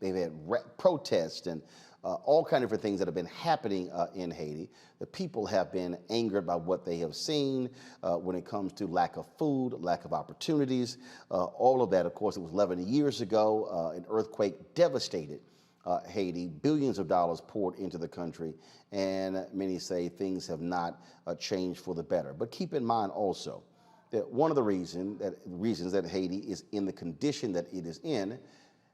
they've had protests and all kinds of different things that have been happening in Haiti. The people have been angered by what they have seen when it comes to lack of food, lack of opportunities, all of that. Of course, it was 11 years ago, an earthquake devastated Haiti. Billions of dollars poured into the country, and many say things have not changed for the better. But keep in mind also that one of the reasons that Haiti is in the condition that it is in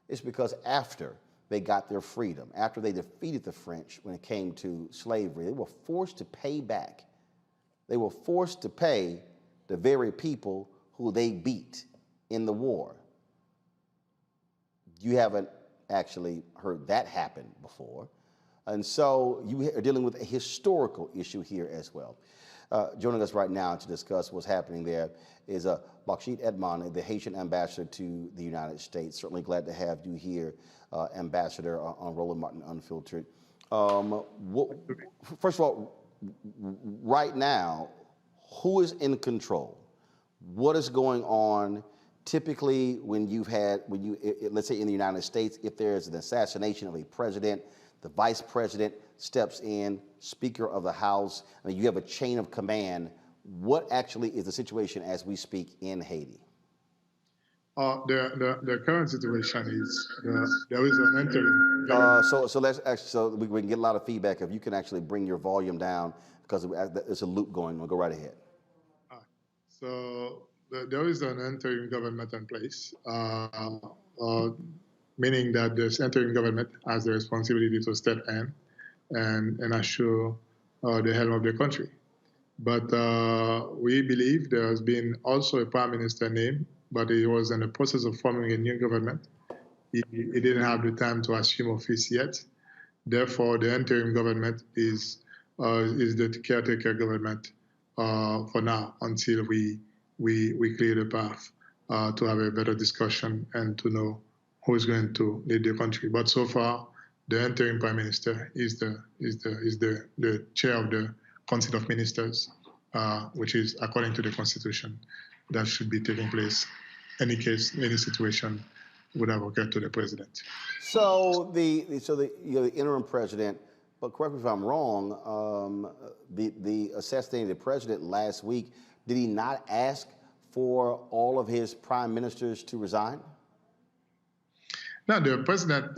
is because after they got their freedom, after they defeated the French when it came to slavery, they were forced to pay back. They were forced to pay the very people who they beat in the war. You haven't actually heard that happen before. And so you are dealing with a historical issue here as well. Joining us right now to discuss what's happening there is Buttigieg Edmond, the Haitian ambassador to the United States. Certainly glad to have you here, Ambassador, on Roland Martin Unfiltered. First of all, right now, who is in control? What is going on? Typically, let's say in the United States, if there's an assassination of a president, the vice president steps in, Speaker of the House. I mean, you have a chain of command. What actually is the situation as we speak in Haiti? The current situation is there is an interim government. So we can get a lot of feedback. If you can actually bring your volume down, because there's a loop going on. Go right ahead. There is an interim government in place, meaning that this interim government has the responsibility to step in and assure the helm of the country. But we believe there has been also a prime minister named, but he was in the process of forming a new government. He didn't have the time to assume office yet. Therefore, the interim government is the caretaker government for now until we clear the path to have a better discussion and to know who is going to lead the country. But so far, the interim prime minister is the chair of the Council of Ministers, which is according to the Constitution that should be taking place. Any case, any situation would have occurred to the president. So you're the interim president, but correct me if I'm wrong. The assassinated president last week, did he not ask for all of his prime ministers to resign? No, the president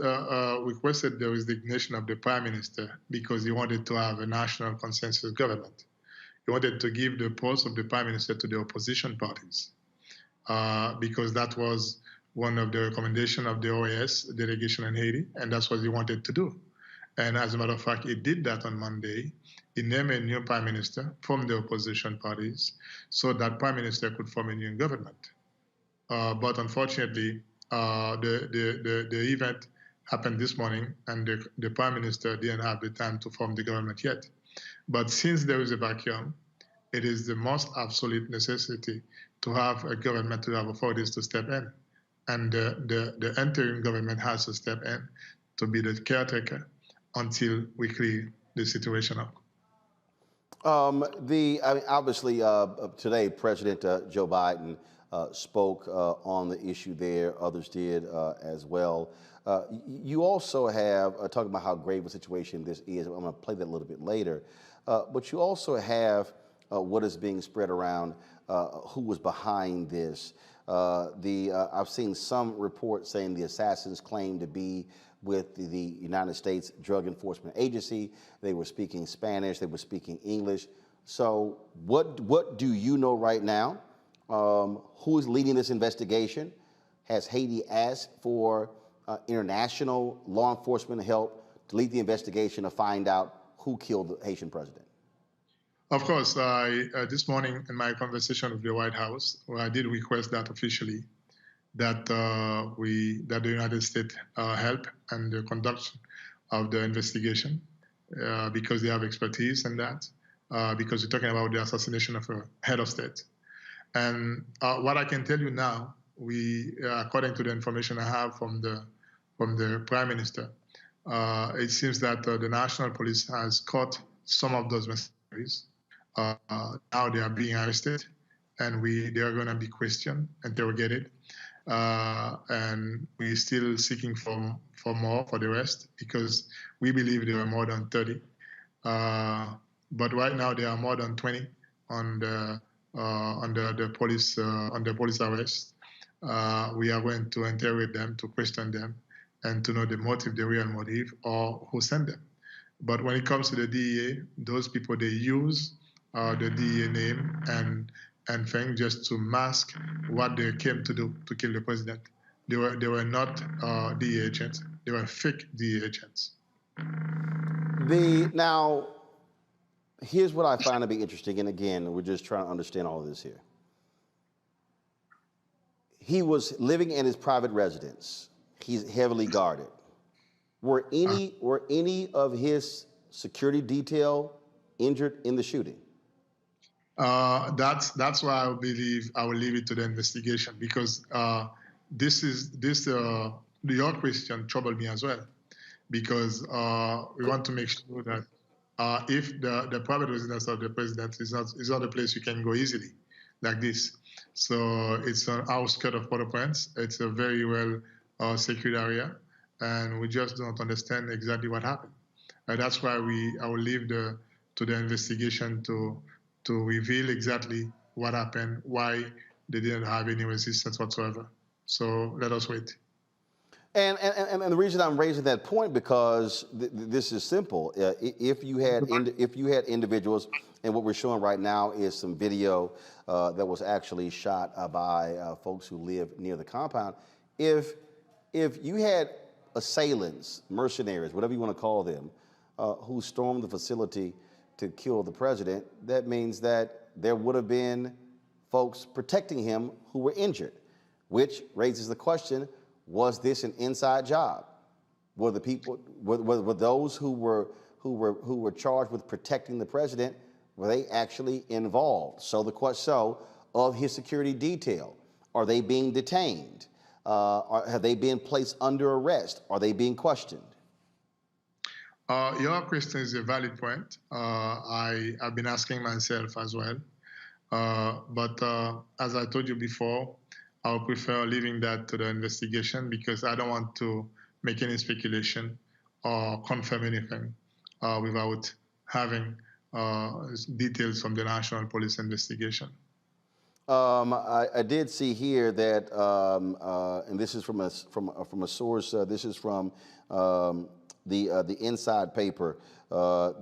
requested the resignation of the prime minister because he wanted to have a national consensus government. He wanted to give the post of the prime minister to the opposition parties because that was one of the recommendations of the OAS delegation in Haiti, and that's what he wanted to do. And as a matter of fact, he did that on Monday. He named a new prime minister from the opposition parties so that prime minister could form a new government. But unfortunately, the event happened this morning, and the prime minister didn't have the time to form the government yet. But since there is a vacuum, it is the most absolute necessity to have a government to have authorities to step in. And the interim government has to step in to be the caretaker until we clear the situation up. Obviously, today, President Joe Biden spoke on the issue there. Others did as well. You also have, talking about how grave a situation this is, I'm going to play that a little bit later, but you also have what is being spread around, who was behind this. I've seen some reports saying the assassins claim to be with the United States Drug Enforcement Agency. They were speaking Spanish, they were speaking English. So what do you know right now? Who is leading this investigation? Has Haiti asked for international law enforcement help to lead the investigation to find out who killed the Haitian president? Of course, this morning in my conversation with the White House, I did request that officially, that the United States help in the conduct of the investigation because they have expertise in that, because we're talking about the assassination of a head of state. And what I can tell you now, according to the information I have from the Prime Minister, it seems that the National Police has caught some of those mercenaries. Now they are being arrested, and they are going to be questioned, interrogated, and we're still seeking for more for the rest because we believe there are more than 30. But right now there are more than 20 under police arrest. We are going to interrogate them, to question them, and to know the motive, the real motive, or who sent them. But when it comes to the DEA, those people, they use the DEA name and thing just to mask what they came to do, to kill the president. They were not DEA agents. They were fake DEA agents. Now, here's what I find to be interesting, and again, we're just trying to understand all of this here. He was living in his private residence. He's heavily guarded. Were any of his security detail injured in the shooting? That's why I believe I will leave it to the investigation, because your question troubled me as well, because we want to make sure that if the private residence of the president is not a place you can go easily like this. So it's an outskirt of Port-au-Prince. It's a very well secured area, and we just don't understand exactly what happened. That's why I will leave to the investigation to reveal exactly what happened, why they didn't have any resistance whatsoever. So let us wait. And the reason I'm raising that point, because this is simple. If you had individuals, and what we're showing right now is some video that was actually shot by folks who live near the compound. If you had assailants, mercenaries, whatever you want to call them, who stormed the facility to kill the president, that means that there would have been folks protecting him who were injured, which raises the question: was this an inside job? Were the people, were those who were charged with protecting the president, were they actually involved? So the question of his security detail, are they being detained? Have they been placed under arrest? Are they being questioned? Your question is a valid point. I've been asking myself as well. But as I told you before, I would prefer leaving that to the investigation, because I don't want to make any speculation or confirm anything without having details from the National Police investigation. I did see here that, and this is from a source. This is from the Inside paper.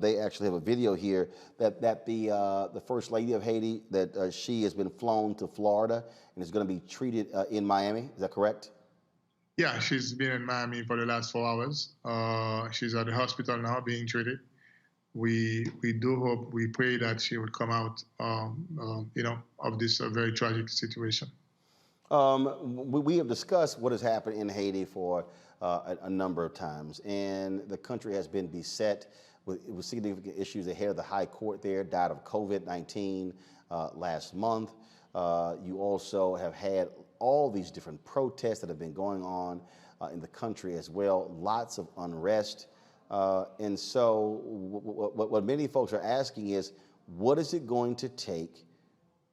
They actually have a video here that the First Lady of Haiti, that she has been flown to Florida and is going to be treated in Miami. Is that correct? Yeah, she's been in Miami for the last 4 hours. She's at the hospital now being treated. We do hope, we pray that she will come out, of this very tragic situation. We have discussed what has happened in Haiti for a number of times, and the country has been beset with significant issues. The head of the High Court there died of COVID-19 last month. You also have had all these different protests that have been going on in the country as well, lots of unrest. And so what many folks are asking is, what is it going to take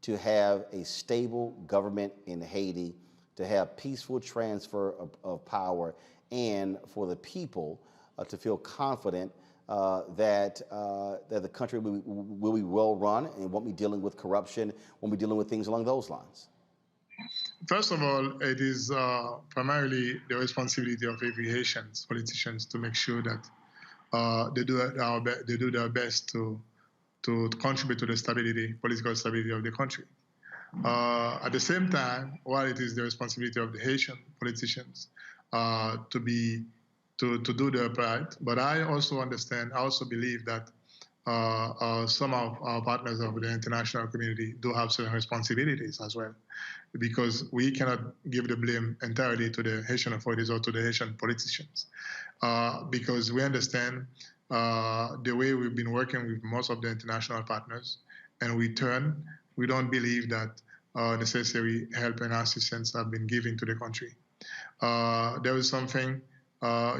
to have a stable government in Haiti, to have peaceful transfer of power, and for the people to feel confident that the country will be well run and won't be dealing with corruption, won't be dealing with things along those lines? First of all, it is primarily the responsibility of every Haitian politicians to make sure that they do their best to contribute to the stability, political stability of the country. At the same time, while it is the responsibility of the Haitian politicians to do their part, but I also understand, I also believe that some of our partners of the international community do have certain responsibilities as well, because we cannot give the blame entirely to the Haitian authorities or to the Haitian politicians, because we understand the way we've been working with most of the international partners, and we don't believe that necessary help and assistance have been given to the country. There is something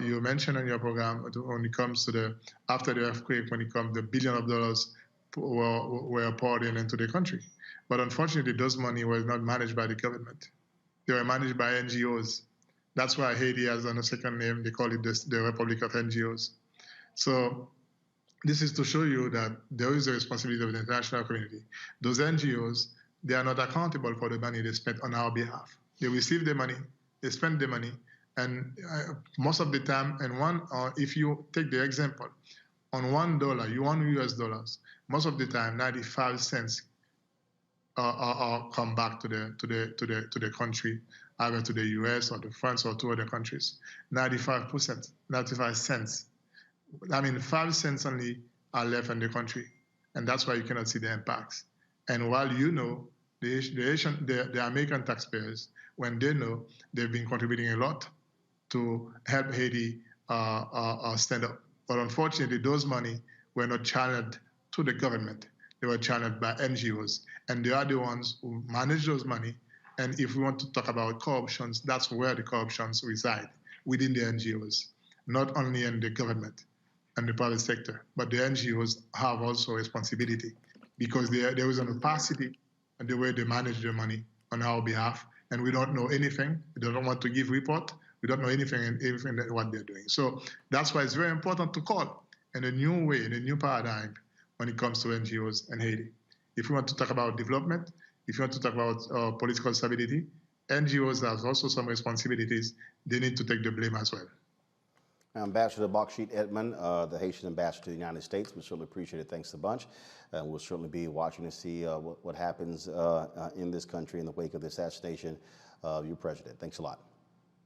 you mentioned in your program when it comes to after the earthquake, when it comes to the $1 billion were poured into the country. But unfortunately, those money was not managed by the government. They were managed by NGOs. That's why Haiti has a second name. They call it the Republic of NGOs. So this is to show you that there is a responsibility of the international community. Those NGOs, they are not accountable for the money they spent on our behalf. They receive the money, they spend the money, and most of the time, if you take the example, on $1, you want US dollars, most of the time, 95 cents come back to the country, either to the US or to France or to other countries. 95 cents. I mean, 5 cents only are left in the country, and that's why you cannot see the impacts. And while you know, the American taxpayers, when they know, they've been contributing a lot to help Haiti stand up. But unfortunately, those money were not channeled to the government. They were channeled by NGOs, and they are the ones who manage those money. And if we want to talk about corruptions, that's where the corruptions reside, within the NGOs, not only in the government and the private sector, but the NGOs have also responsibility because there is an opacity in the way they manage their money on our behalf, and we don't know anything. We don't want to give report. We don't know anything what they're doing. So that's why it's very important to call in a new way, in a new paradigm when it comes to NGOs in Haiti. If we want to talk about development, if you want to talk about political stability, NGOs have also some responsibilities. They need to take the blame as well. Ambassador Baksheet Edmond, the Haitian ambassador to the United States, we certainly appreciate it. Thanks a bunch. We'll certainly be watching to see what happens in this country in the wake of the assassination of your president. Thanks a lot.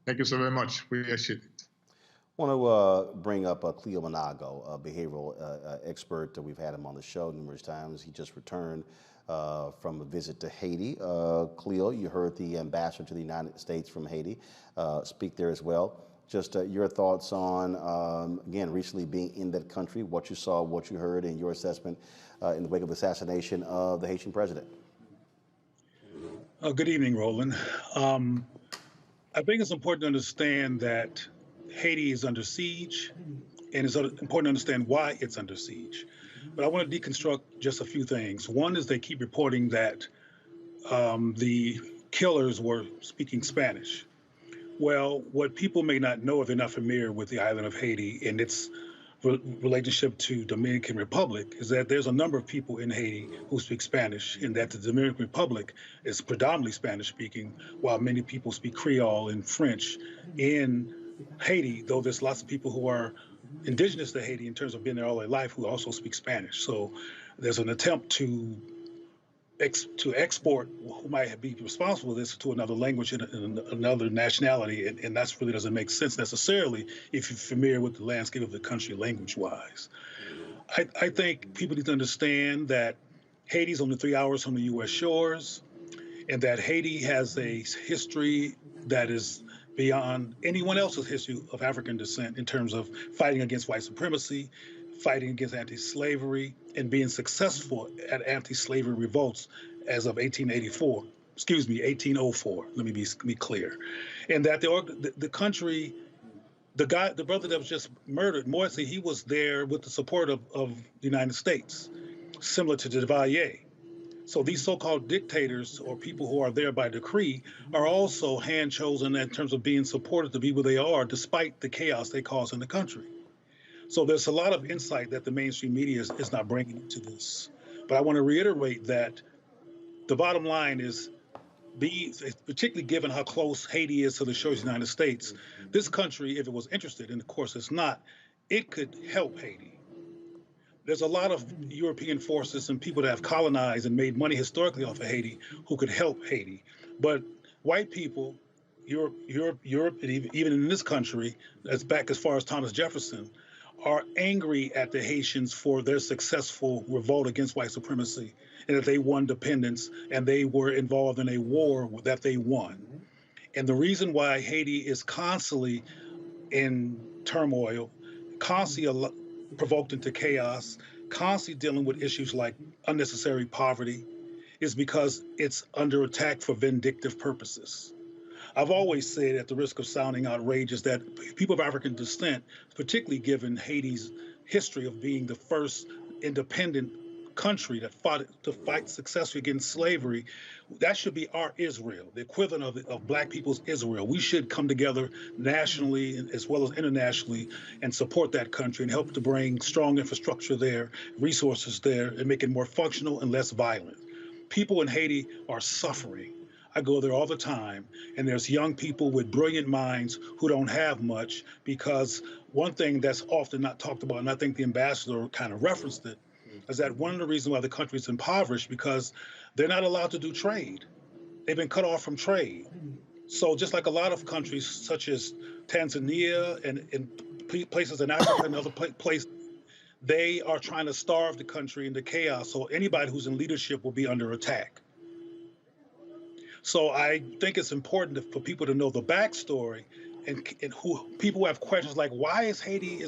Thank you so very much. We appreciate it. I want to bring up Cleo Monago, a behavioral expert. We've had him on the show numerous times. He just returned from a visit to Haiti. Cleo, you heard the ambassador to the United States from Haiti speak there as well. Just your thoughts on, again, recently being in that country, what you saw, what you heard, and your assessment in the wake of the assassination of the Haitian president. Good evening, Roland. I think it's important to understand that Haiti is under siege, and it's important to understand why it's under siege. But I want to deconstruct just a few things. One is they keep reporting that the killers were speaking Spanish. Well, what people may not know if they're not familiar with the island of Haiti and its relationship to Dominican Republic is that there's a number of people in Haiti who speak Spanish, and that the Dominican Republic is predominantly Spanish speaking, while many people speak Creole and French in Haiti, though there's lots of people who are indigenous to Haiti in terms of being there all their life who also speak Spanish. So there's an attempt to export who might be responsible for this to another language and another nationality, and that really doesn't make sense necessarily if you're familiar with the landscape of the country language-wise. I think people need to understand that Haiti's only 3 hours from the U.S. shores, and that Haiti has a history that is beyond anyone else's history of African descent in terms of fighting against white supremacy, fighting against anti-slavery, and being successful at anti-slavery revolts as of 1804. Let me be clear. And that the country, the brother that was just murdered, Morrissey, he was there with the support of the United States, similar to de Vallier. So these so-called dictators or people who are there by decree are also hand-chosen in terms of being supported to be where they are, despite the chaos they cause in the country. So there's a lot of insight that the mainstream media is not bringing into this. But I want to reiterate that the bottom line is, particularly given how close Haiti is to the shores of the United States, this country, if it was interested, and of course it's not, it could help Haiti. There's a lot of European forces and people that have colonized and made money historically off of Haiti who could help Haiti. But white people, Europe, and even in this country, as back as far as Thomas Jefferson, are angry at the Haitians for their successful revolt against white supremacy and that they won independence and they were involved in a war that they won. And the reason why Haiti is constantly in turmoil, constantly provoked into chaos, constantly dealing with issues like unnecessary poverty, is because it's under attack for vindictive purposes. I've always said, at the risk of sounding outrageous, that people of African descent, particularly given Haiti's history of being the first independent country that fought to fight successfully against slavery, that should be our Israel, the equivalent of Black people's Israel. We should come together nationally as well as internationally and support that country and help to bring strong infrastructure there, resources there, and make it more functional and less violent. People in Haiti are suffering. I go there all the time, and there's young people with brilliant minds who don't have much, because one thing that's often not talked about, and I think the ambassador kind of referenced it, is that one of the reasons why the country is impoverished because they're not allowed to do trade. They've been cut off from trade. So just like a lot of countries such as Tanzania and places in Africa and other places, they are trying to starve the country into chaos, so anybody who's in leadership will be under attack. So I think it's important for people to know the backstory, and who people who have questions like, why is Haiti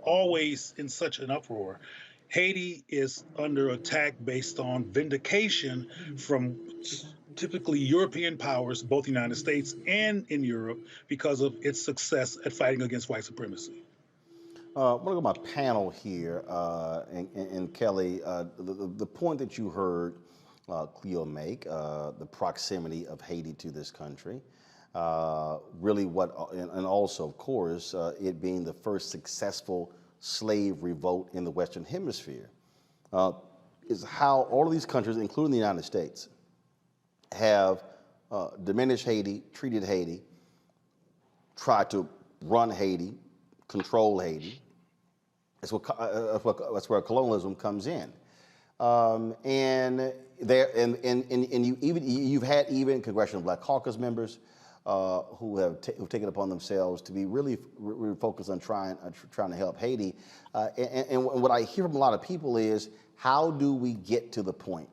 always in such an uproar? Haiti is under attack based on vindication from typically European powers, both the United States and in Europe, because of its success at fighting against white supremacy. I want to go to my panel here, and Kelly, the point that you heard Cleo make, the proximity of Haiti to this country, really and also, of course, it being the first successful slave revolt in the Western Hemisphere, is how all of these countries, including the United States, have diminished Haiti, treated Haiti, tried to run Haiti, control Haiti. That's where colonialism comes in, and you've had even Congressional Black Caucus members who've taken it upon themselves to be really focused on trying to help Haiti. And what I hear from a lot of people is, how do we get to the point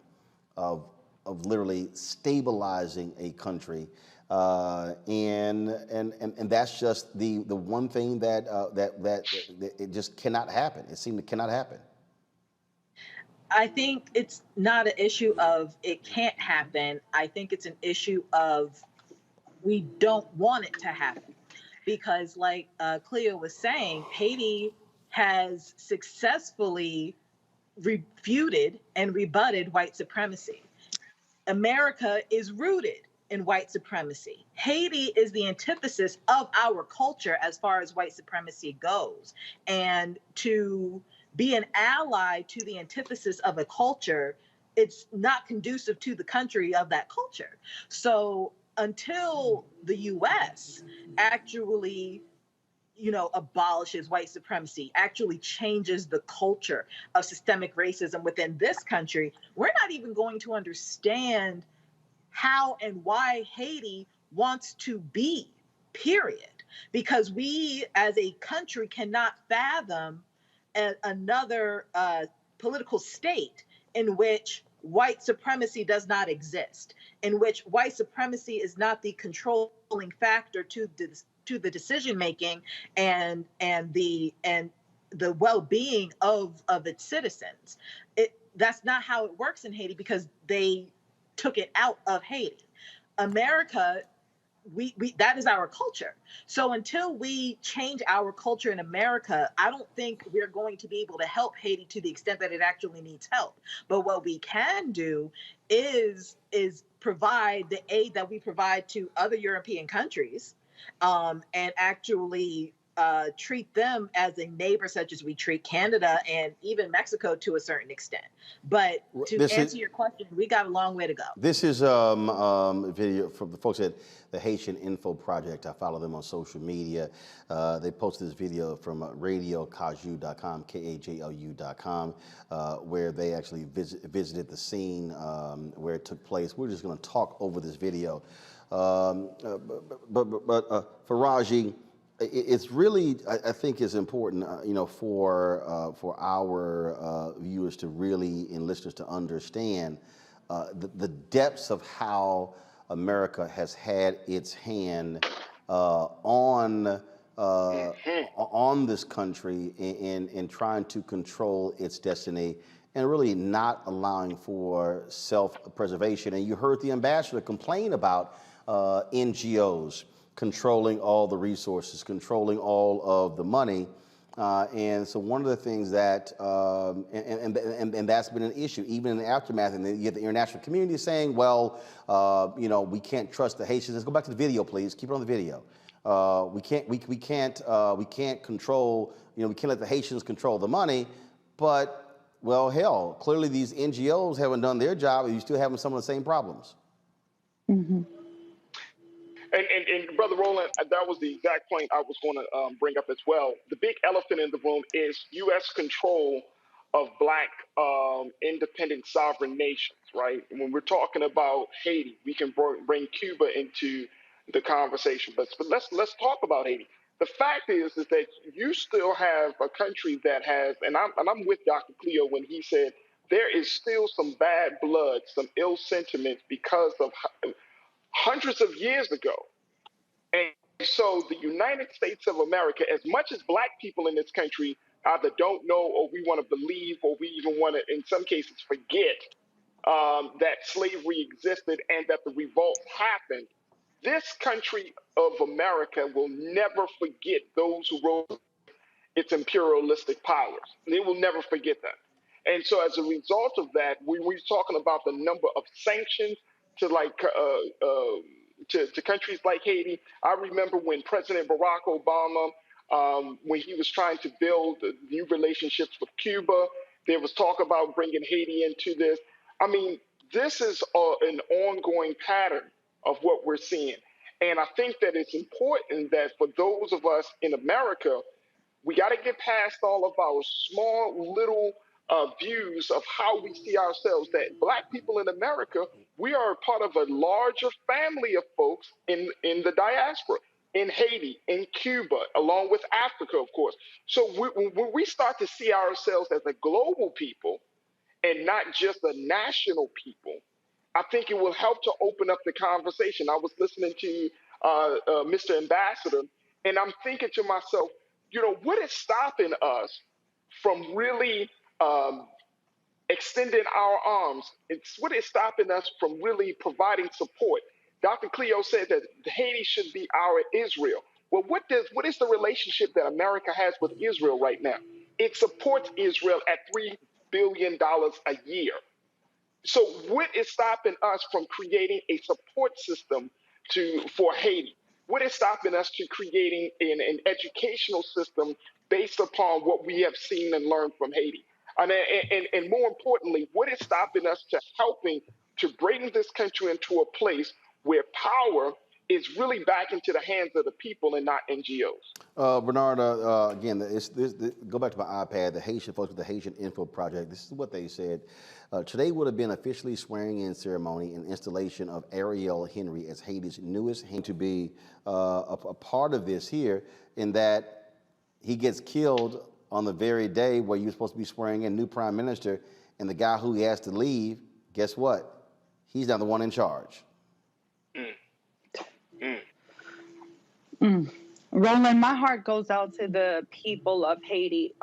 of literally stabilizing a country? And that's just the one thing that it just cannot happen. It seemed it cannot happen. I think it's not an issue of it can't happen. I think it's an issue of we don't want it to happen, because like Cleo was saying, Haiti has successfully refuted and rebutted white supremacy. America is rooted in white supremacy. Haiti is the antithesis of our culture as far as white supremacy goes. And to be an ally to the antithesis of a culture, it's not conducive to the country of that culture. So until the US actually, abolishes white supremacy, actually changes the culture of systemic racism within this country, we're not even going to understand how and why Haiti wants to be, period. Because we as a country cannot fathom another political state in which white supremacy does not exist, in which white supremacy is not the controlling factor to the decision making and the well-being of its citizens. That's not how it works in Haiti, because they took it out of Haiti. America, that is our culture. So until we change our culture in America, I don't think we're going to be able to help Haiti to the extent that it actually needs help. But what we can do is provide the aid that we provide to other European countries, and actually treat them as a neighbor, such as we treat Canada and even Mexico to a certain extent. But to answer your question, we got a long way to go. This is a video from the folks at the Haitian Info Project. I follow them on social media. They posted this video from radiokaju.com, KAJLU.com, where they actually visited the scene where it took place. We're just going to talk over this video. But for Raji, it's really, I think, is important, for our viewers to really, and listeners to understand the depths of how America has had its hand on this country in trying to control its destiny, and really not allowing for self-preservation. And you heard the ambassador complain about NGOs controlling all the resources, controlling all of the money, And so one of the things that, and that's been an issue, even in the aftermath, and you get the international community saying, well, we can't trust the Haitians. Let's go back to the video, please. Keep it on the video. We can't control, we can't let the Haitians control the money, but, well, hell, clearly these NGOs haven't done their job, and you're still having some of the same problems. Mm-hmm. And Brother Roland, that was the exact point I was going to bring up as well. The big elephant in the room is U.S. control of Black independent sovereign nations, right? When we're talking about Haiti, we can bring Cuba into the conversation, but let's talk about Haiti. The fact is that you still have a country that has, and I'm with Dr. Cleo when he said there is still some bad blood, some ill sentiments because of hundreds of years ago. And so the United States of America, as much as Black people in this country either don't know or we want to believe or we even want to, in some cases, forget that slavery existed and that the revolt happened, this country of America will never forget those who rose its imperialistic powers. They will never forget that. And so as a result of that, we're talking about the number of sanctions to to countries like Haiti. I remember when President Barack Obama, when he was trying to build new relationships with Cuba, there was talk about bringing Haiti into this. I mean, this is an ongoing pattern of what we're seeing. And I think that it's important that for those of us in America, we got to get past all of our small little views of how we see ourselves, that Black people in America, we are a part of a larger family of folks in the diaspora, in Haiti, in Cuba, along with Africa, of course. So when we start to see ourselves as a global people and not just a national people, I think it will help to open up the conversation. I was listening to Mr. Ambassador, and I'm thinking to myself, what is stopping us from really extending our arms? It's what is stopping us from really providing support. Dr. Cleo said that Haiti should be our Israel. Well, what is the relationship that America has with Israel right now? It supports Israel at $3 billion a year. So what is stopping us from creating a support system for Haiti? What is stopping us to creating an educational system based upon what we have seen and learned from Haiti? And more importantly, what is stopping us to helping to bring this country into a place where power is really back into the hands of the people and not NGOs? Bernard, again, go back to my iPad, the Haitian folks with the Haitian Info Project. This is what they said. Today would have been officially swearing-in ceremony and installation of Arie Henry as Haiti's newest, to be a part of this here, in that he gets killed on the very day where you're supposed to be swearing in new prime minister, and the guy who he has to leave, guess what? He's now the one in charge. Roland, my heart goes out to the people of Haiti.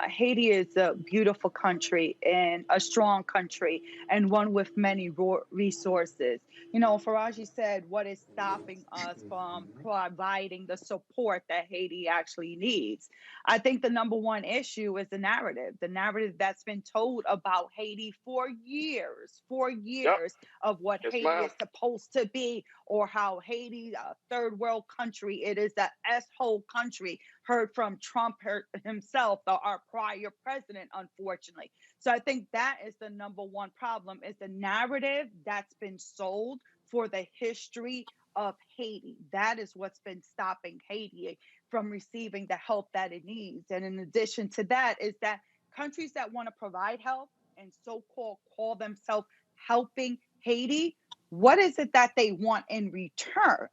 Haiti is a beautiful country and a strong country, and one with many resources. Faraji said, what is stopping us from providing the support that Haiti actually needs? I think the number one issue is the narrative that's been told about Haiti for years, of what Haiti is supposed to be, or how Haiti, a third world country, it is the S-hole country, heard from Trump himself, our prior president, unfortunately. So I think that is the number one problem, is the narrative that's been sold for the history of Haiti. That is what's been stopping Haiti from receiving the help that it needs. And in addition to that is that countries that want to provide help and so-called call themselves helping Haiti, what is it that they want in return?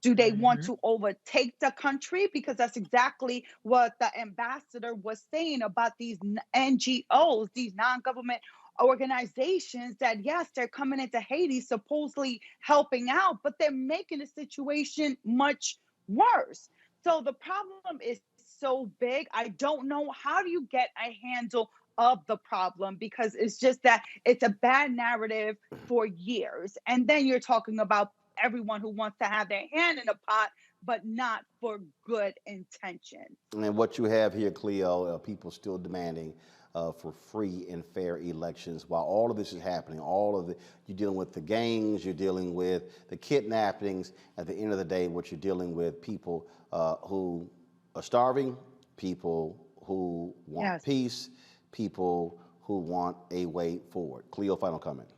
Do they want to overtake the country? Because that's exactly what the ambassador was saying about these NGOs, these non-government organizations, that yes, they're coming into Haiti supposedly helping out, but they're making the situation much worse. So the problem is so big. I don't know, how do you get a handle of the problem, because it's just that it's a bad narrative for years. And then you're talking about everyone who wants to have their hand in the pot, but not for good intention. And what you have here, Cleo, people still demanding for free and fair elections. While all of this is happening, you're dealing with the gangs, you're dealing with the kidnappings. At the end of the day, what you're dealing with, people who are starving, people who want peace, people who want a way forward. Cleo, final comment.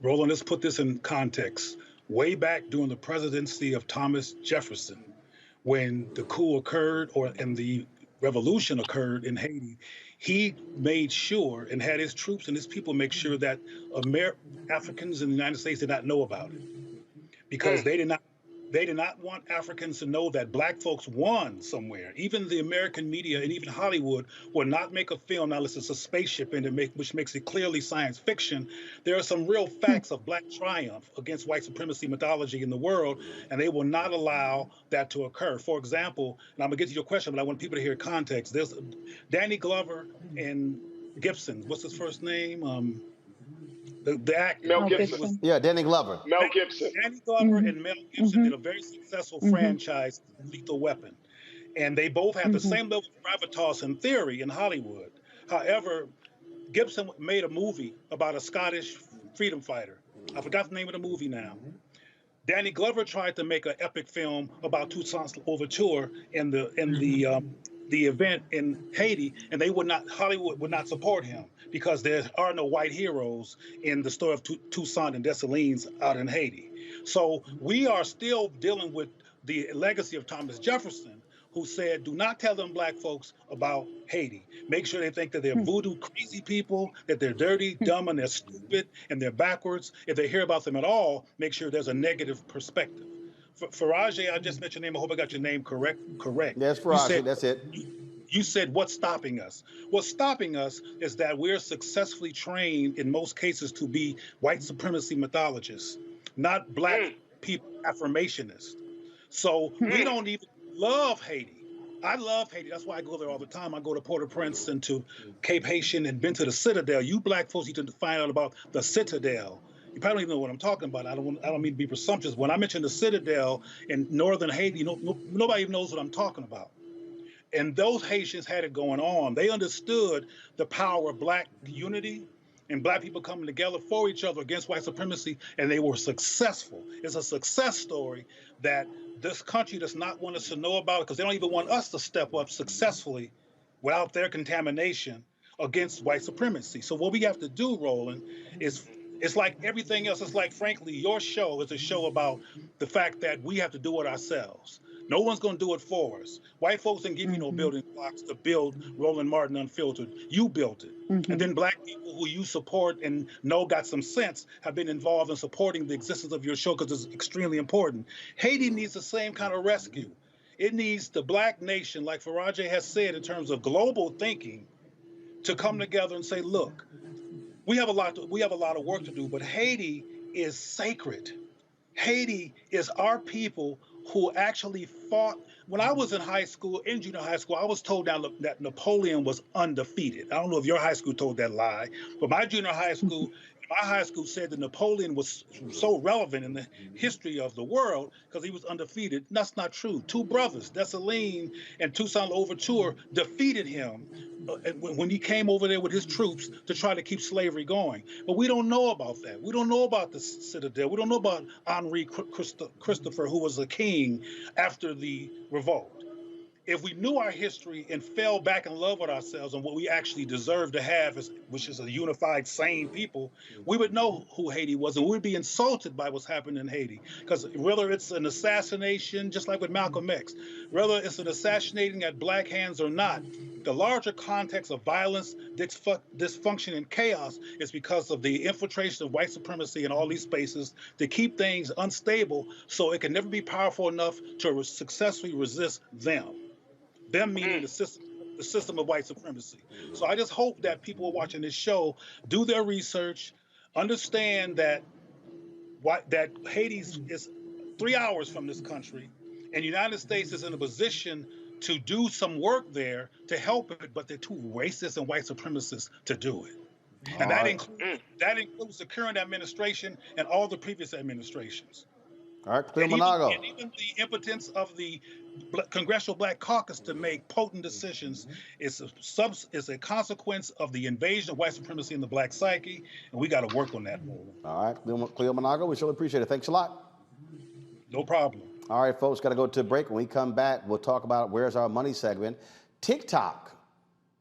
Roland, let's put this in context. Way back during the presidency of Thomas Jefferson, when the coup occurred and the revolution occurred in Haiti, he made sure and had his troops and his people make sure that Africans in the United States did not know about it, because they did not want Africans to know that black folks won somewhere. Even the American media and even Hollywood will not make a film unless it's a spaceship in it, which makes it clearly science fiction. There are some real facts of black triumph against white supremacy mythology in the world, and they will not allow that to occur. For example, and I'm gonna get to your question, but I want people to hear context. There's Danny Glover and Gibson. What's his first name? The actor. Mel Gibson. Yeah, Danny Glover. Mel Gibson. Danny Glover and Mel Gibson did a very successful franchise, Lethal Weapon. And they both have the same level of gravitas in theory in Hollywood. However, Gibson made a movie about a Scottish freedom fighter. I forgot the name of the movie now. Danny Glover tried to make an epic film about Toussaint Louverture in the event in Haiti, and Hollywood would not support him because there are no white heroes in the story of Toussaint and Dessalines out in Haiti. So we are still dealing with the legacy of Thomas Jefferson, who said, do not tell them black folks about Haiti. Make sure they think that they're voodoo crazy people, that they're dirty, dumb, and they're stupid, and they're backwards. If they hear about them at all, make sure there's a negative perspective. Faraje, I just mentioned your name. I hope I got your name correct. Yes, Faraje, that's it. You said, what's stopping us? What's stopping us is that we're successfully trained in most cases to be white supremacy mythologists, not black people affirmationists. So we don't even love Haiti. I love Haiti. That's why I go there all the time. I go to Port-au-Prince and to Cape Haitian and been to the Citadel. You black folks need to find out about the Citadel. You probably don't even know what I'm talking about. I don't mean to be presumptuous. When I mention the Citadel in northern Haiti, nobody even knows what I'm talking about. And those Haitians had it going on. They understood the power of black unity and black people coming together for each other against white supremacy, and they were successful. It's a success story that this country does not want us to know about, because they don't even want us to step up successfully without their contamination against white supremacy. So what we have to do, Roland, is it's like everything else. It's like, frankly, your show is a show about the fact that we have to do it ourselves. No one's going to do it for us. White folks didn't give you no building blocks to build Roland Martin Unfiltered. You built it. And then black people who you support and know got some sense have been involved in supporting the existence of your show because it's extremely important. Haiti needs the same kind of rescue. It needs the black nation, like Faraje has said, in terms of global thinking, to come together and say, look, we have a lot of work to do, but Haiti is sacred. Haiti is our people who actually fought. When I was in high school, in junior high school, I was told that Napoleon was undefeated. I don't know if your high school told that lie, but my high school said that Napoleon was so relevant in the history of the world because he was undefeated. That's not true. Two brothers, Dessalines and Toussaint Louverture, defeated him when he came over there with his troops to try to keep slavery going. But we don't know about that. We don't know about the Citadel. We don't know about Henri Christopher, who was a king after the revolt. If we knew our history and fell back in love with ourselves and what we actually deserve to have, which is a unified, sane people, we would know who Haiti was, and we would be insulted by what's happening in Haiti. Because whether it's an assassination, just like with Malcolm X, whether it's an assassinating at black hands or not, the larger context of violence, dysfunction, and chaos is because of the infiltration of white supremacy in all these spaces to keep things unstable so it can never be powerful enough to successfully resist them. Them meaning the system of white supremacy. So I just hope that people watching this show do their research, understand that Haiti is 3 hours from this country, and the United States is in a position to do some work there to help it, but they're too racist and white supremacists to do it. And that includes the current administration and all the previous administrations. All right, clear And Monago. and even the impotence of the Congressional Black Caucus to make potent decisions is a consequence of the invasion of white supremacy in the black psyche, and we got to work on that more. All right, Cleo Monago, we surely appreciate it. Thanks a lot. No problem. All right, folks, got to go to a break. When we come back, we'll talk about Where's Our Money segment. TikTok,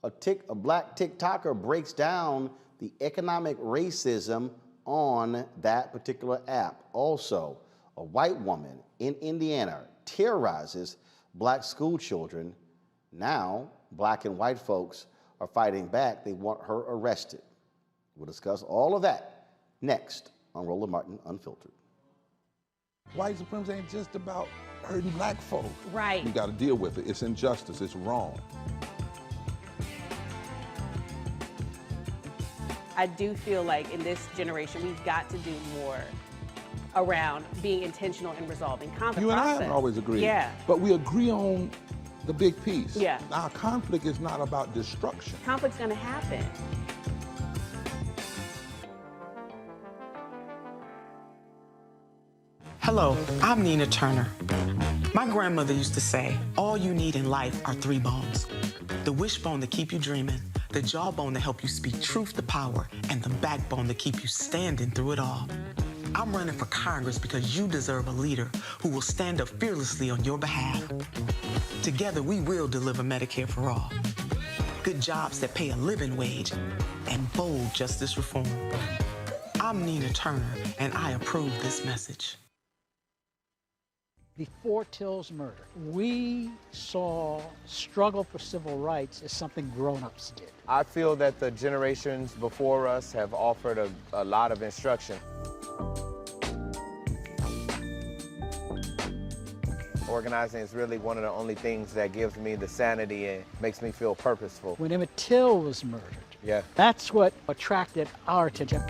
a black TikToker breaks down the economic racism on that particular app. Also, a white woman in Indiana terrorizes black school children. Now, black and white folks are fighting back. They want her arrested. We'll discuss all of that next on Roland Martin Unfiltered. White supremacy ain't just about hurting black folk. Right. You got to deal with it. It's injustice. It's wrong. I do feel like in this generation, we've got to do more around being intentional in resolving conflict. You and I haven't always agreed. Yeah. But we agree on the big piece. Yeah. Our conflict is not about destruction. Conflict's gonna happen. Hello, I'm Nina Turner. My grandmother used to say, all you need in life are 3 bones. The wishbone to keep you dreaming, the jawbone to help you speak truth to power, and the backbone to keep you standing through it all. I'm running for Congress because you deserve a leader who will stand up fearlessly on your behalf. Together, we will deliver Medicare for all, good jobs that pay a living wage, and bold justice reform. I'm Nina Turner, and I approve this message. Before Till's murder, we saw struggle for civil rights as something grown-ups did. I feel that the generations before us have offered a lot of instruction. Organizing is really one of the only things that gives me the sanity and makes me feel purposeful. When Emmett Till was murdered, Yeah. that's what attracted our attention.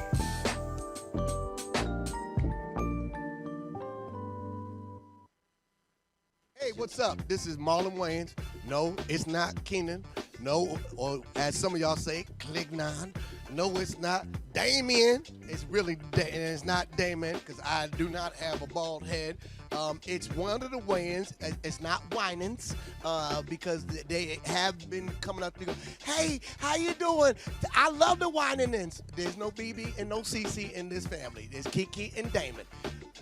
Hey, what's up? This is Marlon Wayans. No, it's not Keenan. No, or as some of y'all say, Clignon. No, it's not Damien. It's really, it's not Damien because I do not have a bald head. It's one of the Wayans. It's not Winans because they have been coming up to go, hey, how you doing? I love the Winans. There's no BB and no CC in this family. There's Kiki and Damon.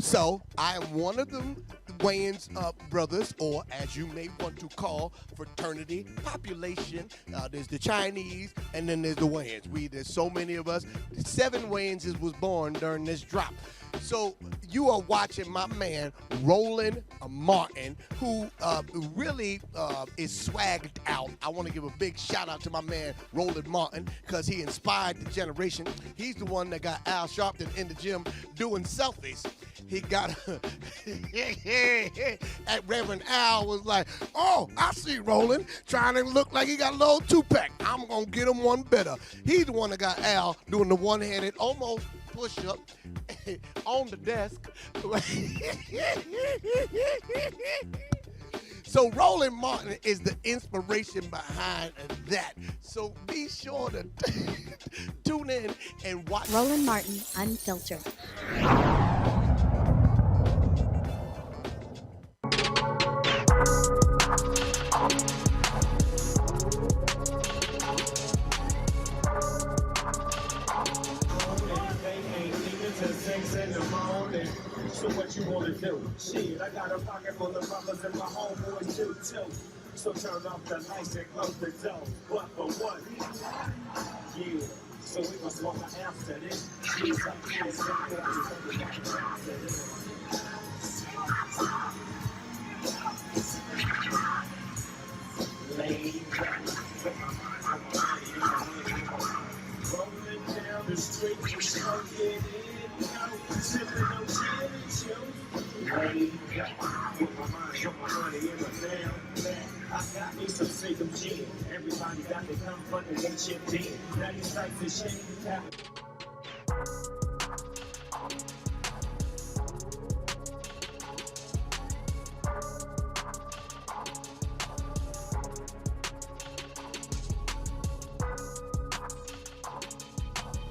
So I am one of them Wayans brothers, or as you may want to call, fraternity population. There's the Chinese, and then there's the Wayans. There's so many of us. 7 Wayanses was born during this drop. So you are watching my man, Roland Martin, who really is swagged out. I want to give a big shout out to my man, Roland Martin, because he inspired the generation. He's the one that got Al Sharpton in the gym doing selfies. He got, Reverend Al was like, oh, I see Roland trying to look like he got a little 2-pack. I'm going to get him one better. He's the one that got Al doing the one-handed almost push-up on the desk. So Roland Martin is the inspiration behind that. So be sure to tune in and watch. Roland Martin Unfiltered. So what you wanna do? Shit, I got a pocket full of brothers and my homeboys too. So turn off the lights and close the door. What for what? Yeah. So we gon' smoke after this. She's up here, rolling down the street, we smoking it. Sipping on gin and juice. Wake up with my mind, got my money in my damn. I got me some Seagram gin. Everybody got to come from the they chipped in. Now these stripes and shade.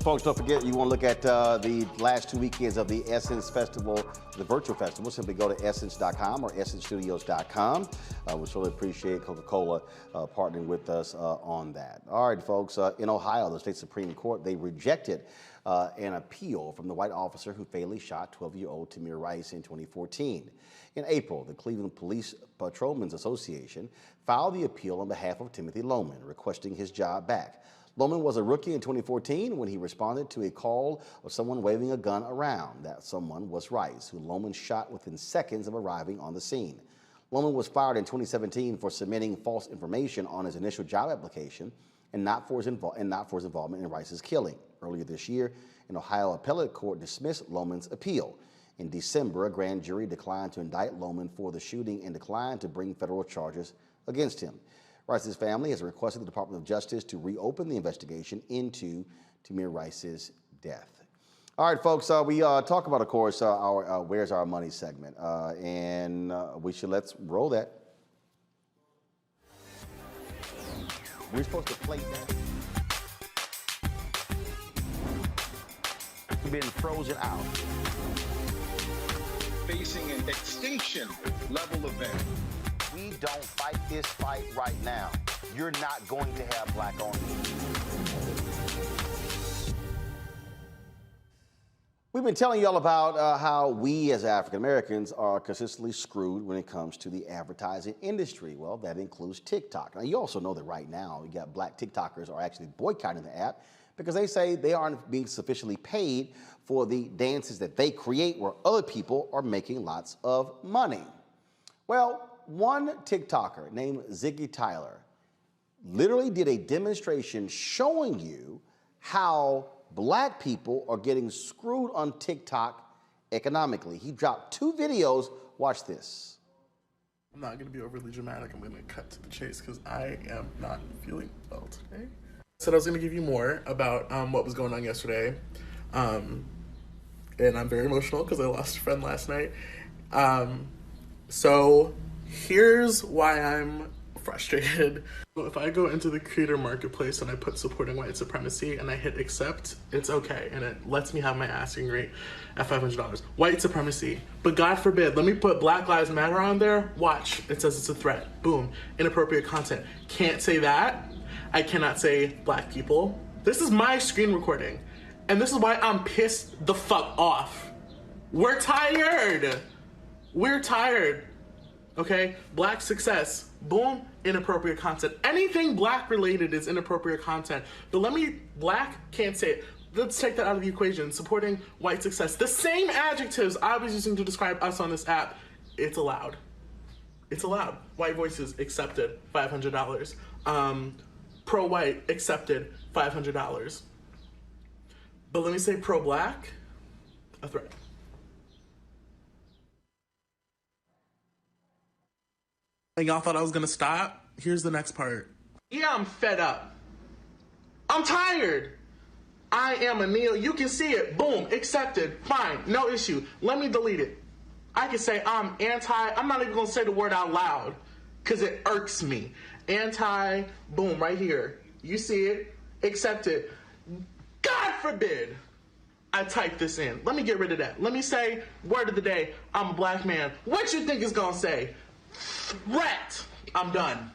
Folks, don't forget, you want to look at the last 2 weekends of the Essence Festival the virtual festival, simply go to essence.com or essencestudios.com. We surely appreciate Coca-Cola partnering with us on that. All right, folks, in Ohio, the state Supreme Court, they rejected an appeal from the white officer who fatally shot 12-year-old Tamir Rice in 2014. In April, the Cleveland Police Patrolmen's Association filed the appeal on behalf of Timothy Loman, requesting his job back. Loman was a rookie in 2014 when he responded to a call of someone waving a gun around. That someone was Rice, who Loman shot within seconds of arriving on the scene. Loman was fired in 2017 for submitting false information on his initial job application and not for his involvement in Rice's killing. Earlier this year, an Ohio appellate court dismissed Loman's appeal. In December, a grand jury declined to indict Loman for the shooting and declined to bring federal charges against him. Rice's family has requested the Department of Justice to reopen the investigation into Tamir Rice's death. All right, folks, we talk about, of course, our Where's Our Money segment, and let's roll that. We're supposed to play that. We've been frozen out. Facing an extinction level event. We don't fight this fight right now, you're not going to have black on you. We've been telling you all about how we as African Americans are consistently screwed when it comes to the advertising industry. Well, that includes TikTok. Now, you also know that right now, you got black TikTokers are actually boycotting the app because they say they aren't being sufficiently paid for the dances that they create where other people are making lots of money. Well, one TikToker named Ziggy Tyler literally did a demonstration showing you how black people are getting screwed on TikTok economically. He dropped 2 videos. Watch this. I'm not going to be overly dramatic. I'm going to cut to the chase because I am not feeling well today. I said I was going to give you more about what was going on yesterday. And I'm very emotional because I lost a friend last night. So here's why I'm frustrated. If I go into the creator marketplace and I put supporting white supremacy and I hit accept, it's okay. And it lets me have my asking rate at $500. White supremacy. But God forbid, let me put Black Lives Matter on there. Watch, it says it's a threat. Boom, inappropriate content. Can't say that. I cannot say black people. This is my screen recording. And this is why I'm pissed the fuck off. We're tired. We're tired. Okay, black success, boom, inappropriate content. Anything black related is inappropriate content. But black can't say it. Let's take that out of the equation. Supporting white success. The same adjectives I was using to describe us on this app, it's allowed. It's allowed. White voices, accepted, $500. Pro-white, accepted, $500. But let me say pro-black, a threat. And y'all thought I was gonna stop? Here's the next part. Yeah, I'm fed up. I'm tired. I am a Neil. You can see it. Boom, accepted. Fine, no issue. Let me delete it. I can say I'm not even gonna say the word out loud because it irks me. Anti, boom, right here. You see it, accepted. God forbid I type this in. Let me get rid of that. Let me say, word of the day, I'm a black man. What you think it's gonna say? Threat. I'm done.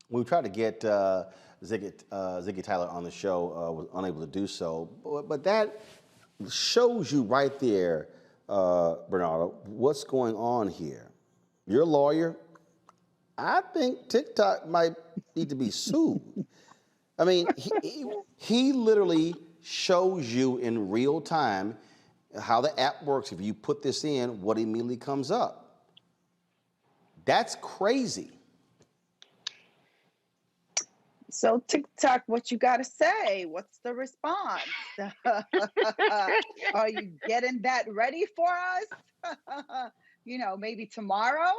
We tried to get Ziggy Tyler on the show, was unable to do so. But that shows you right there, Bernardo, what's going on here. You're a lawyer. I think TikTok might need to be sued. I mean, he literally shows you in real time how the app works. If you put this in, what immediately comes up. That's crazy. So TikTok, what you got to say? What's the response? Are you getting that ready for us? Maybe tomorrow?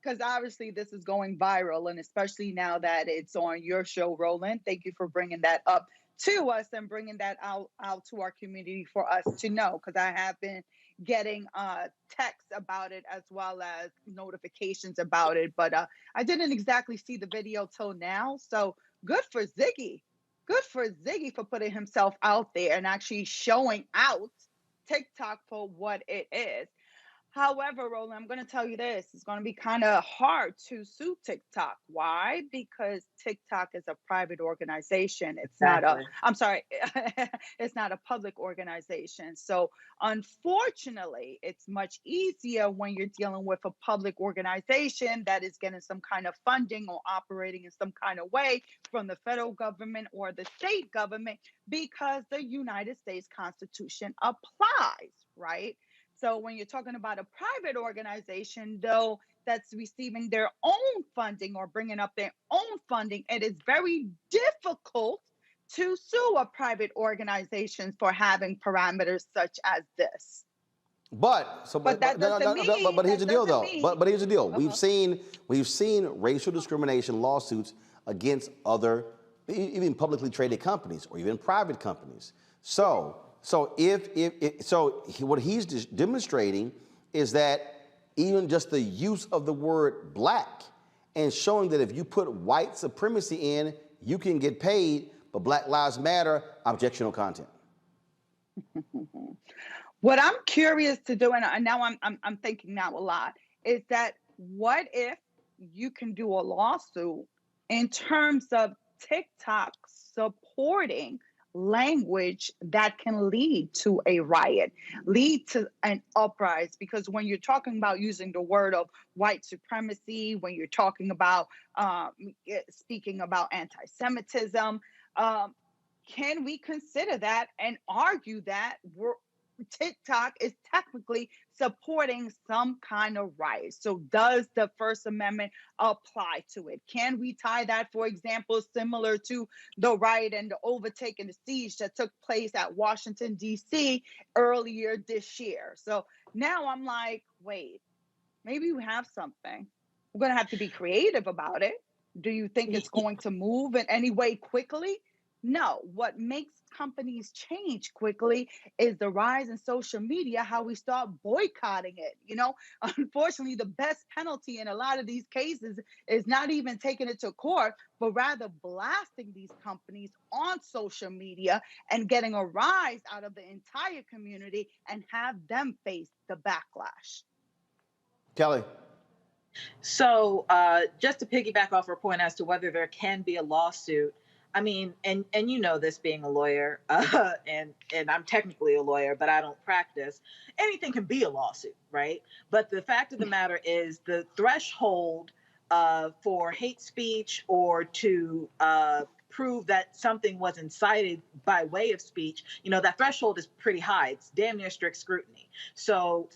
Because obviously this is going viral, and especially now that it's on your show, Roland. Thank you for bringing that up to us and bringing that out to our community for us to know, because I have been getting texts about it as well as notifications about it, but I didn't exactly see the video till now. So good for Ziggy. good for Ziggy for putting himself out there and actually showing out TikTok for what it is. However, Roland, I'm going to tell you this. It's going to be kind of hard to sue TikTok. Why? Because TikTok is a private organization. It's not a, I'm sorry, it's not a public organization. So unfortunately, it's much easier when you're dealing with a public organization that is getting some kind of funding or operating in some kind of way from the federal government or the state government, because the United States Constitution applies, right? So when you're talking about a private organization, though, that's receiving their own funding or bringing up their own funding, it is very difficult to sue a private organization for having parameters such as this. But here's the deal, though. But here's the deal. We've seen racial discrimination lawsuits against other, even publicly traded companies or even private companies. So what he's demonstrating is that even just the use of the word black and showing that if you put white supremacy in, you can get paid, but Black Lives Matter, objectionable content. What I'm curious to do, and now I'm thinking now a lot, is that what if you can do a lawsuit in terms of TikTok supporting language that can lead to a riot, lead to an uprising? Because when you're talking about using the word of white supremacy, when you're talking about speaking about anti-Semitism, can we consider that and argue that TikTok is technically supporting some kind of riot? So does the First Amendment apply to it? Can we tie that, for example, similar to the riot and the overtake and the siege that took place at Washington, D.C. earlier this year? So now I'm like, wait, maybe we have something. We're going to have to be creative about it. Do you think it's going to move in any way quickly? No. What makes companies change quickly is the rise in social media, how we start boycotting it. You know, unfortunately, the best penalty in a lot of these cases is not even taking it to court, but rather blasting these companies on social media and getting a rise out of the entire community and have them face the backlash. Kelly. So just to piggyback off her point as to whether there can be a lawsuit, I mean, and you know this being a lawyer, and I'm technically a lawyer, but I don't practice. Anything can be a lawsuit, right? But the fact of the matter is the threshold for hate speech or to prove that something was incited by way of speech, you know, that threshold is pretty high. It's damn near strict scrutiny. So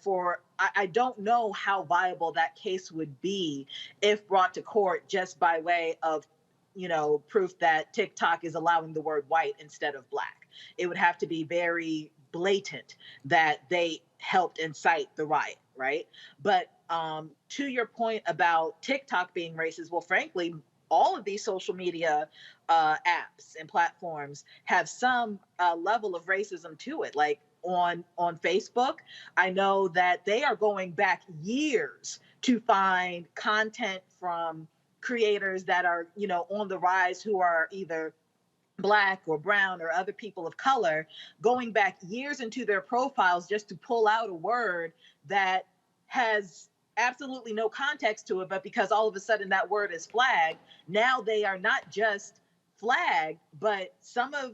I don't know how viable that case would be if brought to court just by way of, you know, proof that TikTok is allowing the word white instead of black. It would have to be very blatant that they helped incite the riot, right? But to your point about TikTok being racist, well, frankly, all of these social media apps and platforms have some level of racism to it. Like on Facebook, I know that they are going back years to find content from creators that are, you know, on the rise who are either Black or brown or other people of color, going back years into their profiles just to pull out a word that has absolutely no context to it, but because all of a sudden that word is flagged, now they are not just flagged, but some of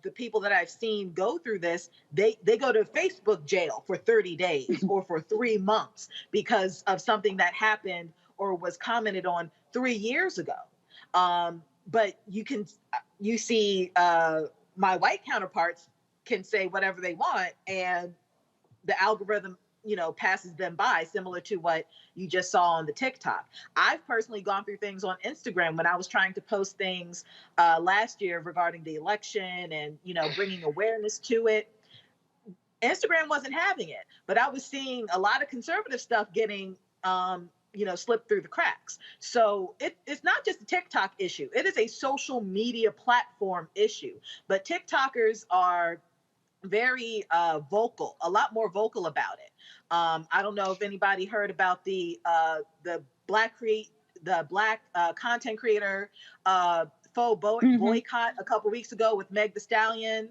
the people that I've seen go through this, they go to Facebook jail for 30 days or for 3 months because of something that happened or was commented on 3 years ago. But you see my white counterparts can say whatever they want and the algorithm, you know, passes them by, similar to what you just saw on the TikTok. I've personally gone through things on Instagram when I was trying to post things last year regarding the election and, you know, bringing awareness to it. Instagram wasn't having it, but I was seeing a lot of conservative stuff getting you know, slip through the cracks. So it's not just a TikTok issue. It is a social media platform issue. But TikTokers are very vocal, a lot more vocal about it. I don't know if anybody heard about the black content creator faux boycott a couple weeks ago with Meg Thee Stallion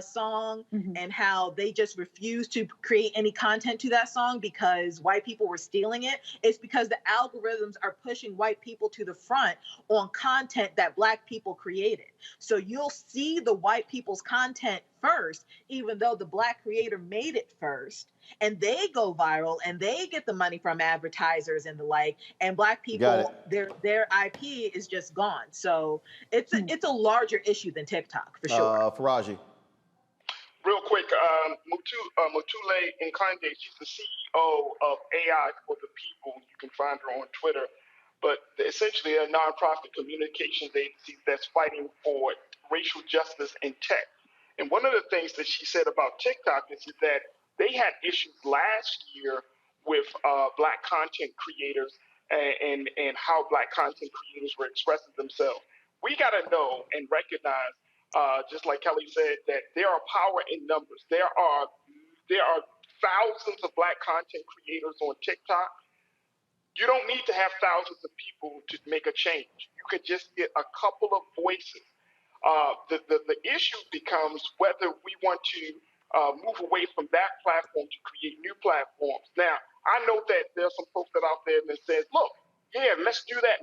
song, and how they just refused to create any content to that song because white people were stealing it. It's because the algorithms are pushing white people to the front on content that Black people created. So you'll see the white people's content first, even though the Black creator made it first, and they go viral and they get the money from advertisers and the like, and Black people, their IP is just gone. So it's a larger issue than TikTok, for sure. Faraji. Real quick, Mutule Nkande, she's the CEO of AI for the People. You can find her on Twitter. But essentially a nonprofit communications agency that's fighting for racial justice in tech. And one of the things that she said about TikTok is that they had issues last year with Black content creators and how Black content creators were expressing themselves. We got to know and recognize, just like Kelly said, that there are power in numbers. There are thousands of Black content creators on TikTok. You don't need to have thousands of people to make a change. You could just get a couple of voices. The issue becomes whether we want to move away from that platform to create new platforms. Now, I know that there's some folks that out there that says, look, yeah, let's do that.